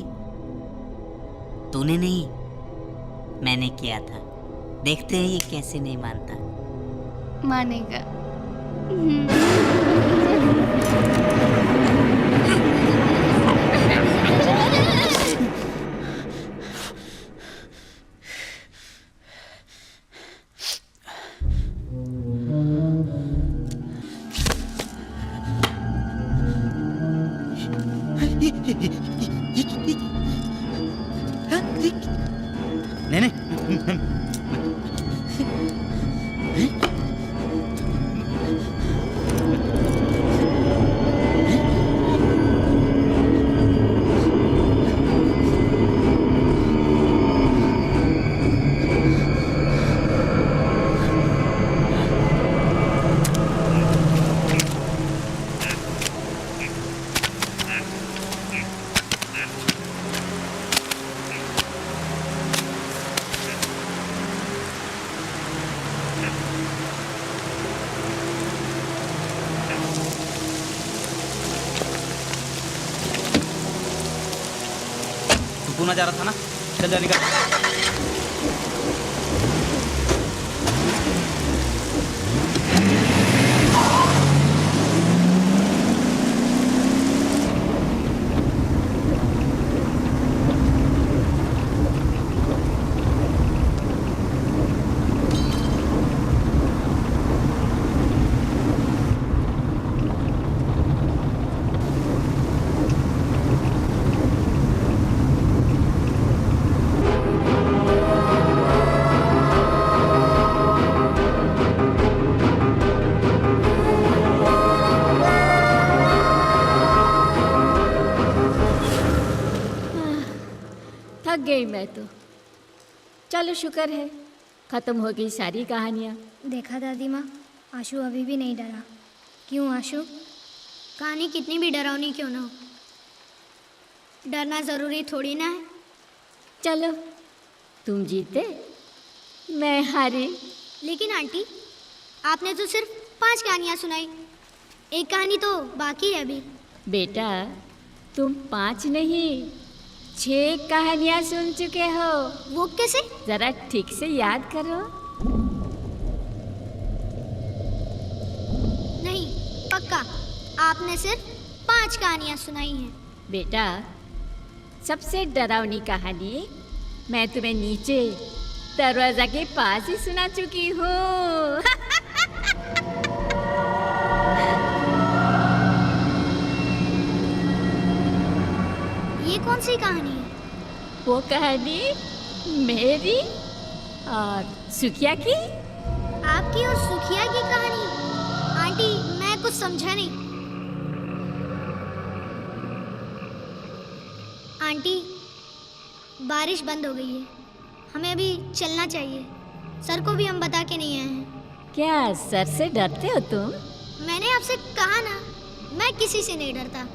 तूने नहीं मैंने किया था। देखते हैं ये कैसे नहीं मानता। मानेगा। नहीं नहीं पूना जा रहा था ना, चल जा निकल। थक गई मैं तो। चलो शुक्र है खत्म हो गई सारी कहानियाँ। देखा दादी माँ, आशु अभी भी नहीं डरा। क्यों आशु? कहानी कितनी भी डरावनी क्यों ना हो, डरना जरूरी थोड़ी ना है। चलो तुम जीते मैं हारी। लेकिन आंटी, आपने तो सिर्फ 5 कहानियाँ सुनाई, एक कहानी तो बाकी है अभी। बेटा तुम 5 नहीं 6 कहानियाँ सुन चुके हो। वो कैसे? जरा ठीक से याद करो। नहीं, पक्का आपने सिर्फ 5 कहानियाँ सुनाई हैं। बेटा सबसे डरावनी कहानी मैं तुम्हें नीचे दरवाजा के पास ही सुना चुकी हूँ। ये कौन सी कहानी है? वो कहानी मेरी और सुखिया की। आपकी और सुखिया की कहानी? आंटी मैं कुछ समझा नहीं। आंटी बारिश बंद हो गई है, हमें अभी चलना चाहिए। सर को भी हम बता के नहीं आए हैं। क्या सर से डरते हो तुम? मैंने आपसे कहा ना, मैं किसी से नहीं डरता।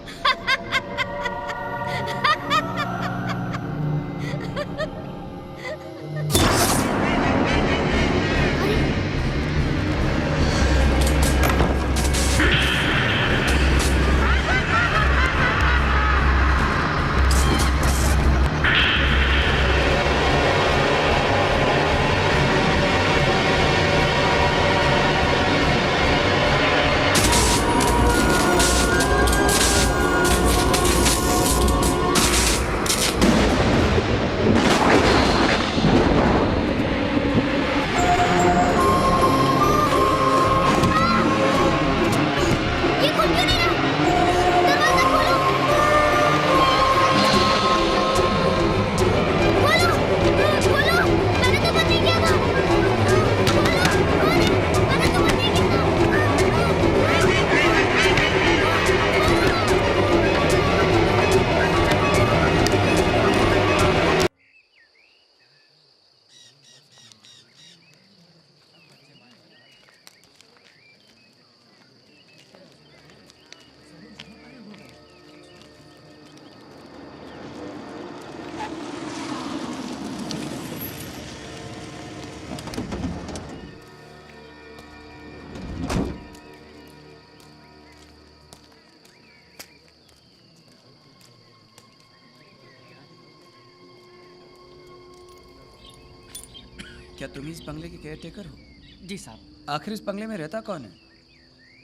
क्या तुम इस बंगले के केयर टेकर हो? जी साहब। आखिर इस बंगले में रहता कौन है?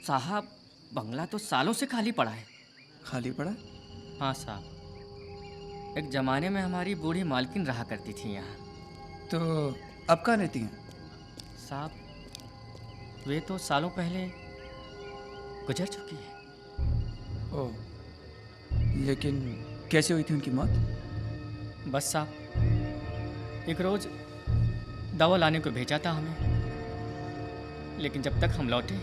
साहब बंगला तो सालों से खाली पड़ा है। खाली पड़ा? हाँ साहब, एक जमाने में हमारी बूढ़ी मालकिन रहा करती थी यहाँ। तो अब कहाँ रहती हैं? साहब वे तो सालों पहले गुजर चुकी है। ओह, लेकिन कैसे हुई थी उनकी मौत? बस साहब एक रोज दवा लाने को भेजा था हमें, लेकिन जब तक हम लौटे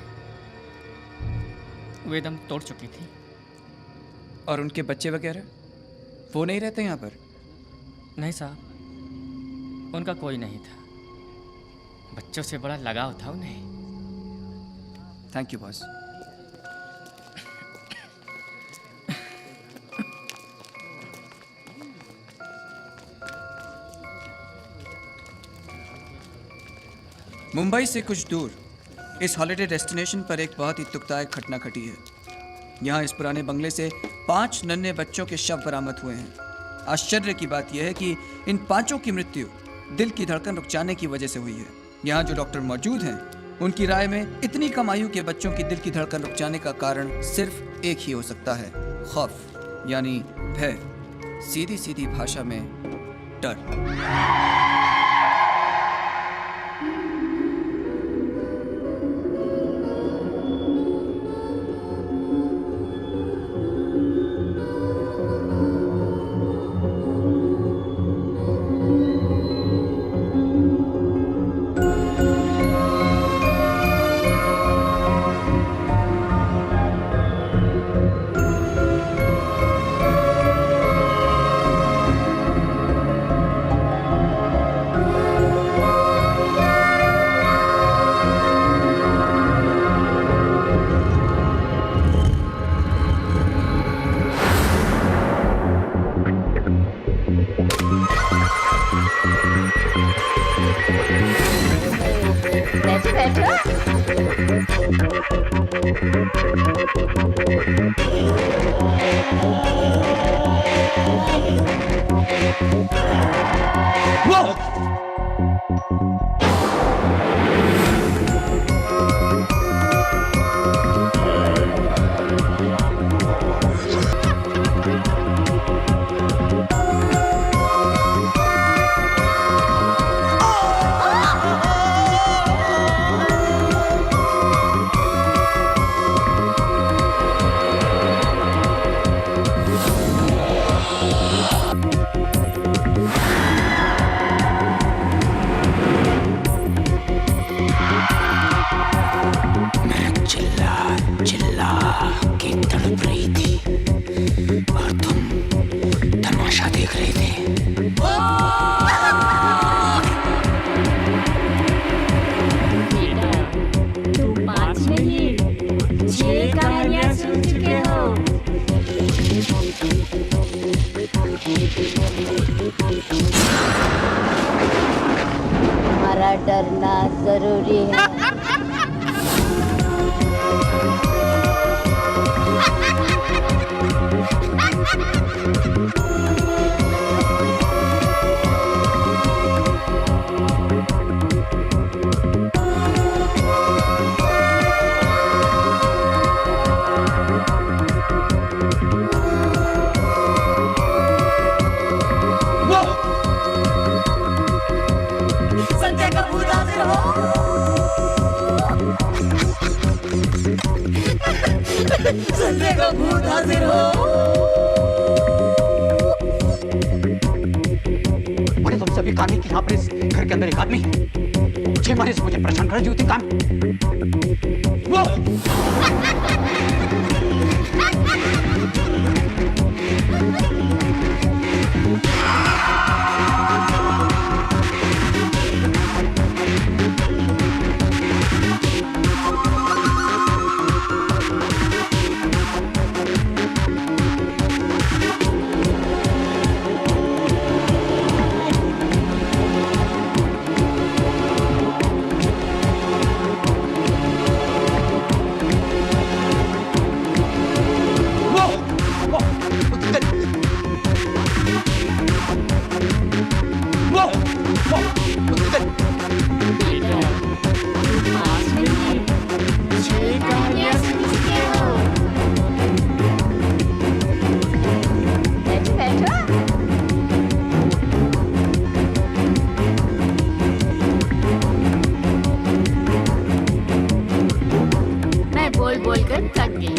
वे दम तोड़ चुकी थी। और उनके बच्चे वगैरह वो नहीं रहते यहाँ पर? नहीं साहब, उनका कोई नहीं था। बच्चों से बड़ा लगाव था उन्हें। Thank you boss. मुंबई से कुछ दूर इस हॉलिडे डेस्टिनेशन पर एक बहुत ही दुखदायक घटना घटी है। यहाँ इस पुराने बंगले से 5 नन्हे बच्चों के शव बरामद हुए हैं। आश्चर्य की बात यह है कि इन 5 की मृत्यु दिल की धड़कन रुक जाने की वजह से हुई है। यहाँ जो डॉक्टर मौजूद हैं उनकी राय में इतनी कम आयु के बच्चों की दिल की धड़कन रुक जाने का कारण सिर्फ एक ही हो सकता है, खौफ यानी भय, सीधी सीधी भाषा में डर। हमारा डरना जरूरी है। संजय का भूत हाजिर हो। संजय का भूत हाजिर हो। मैंने तुमसे अभी कहा नहीं कि यहाँ पर इस घर के अंदर एक आदमी है। 6 महीने से मुझे परेशान कर रही होती काम। थक गई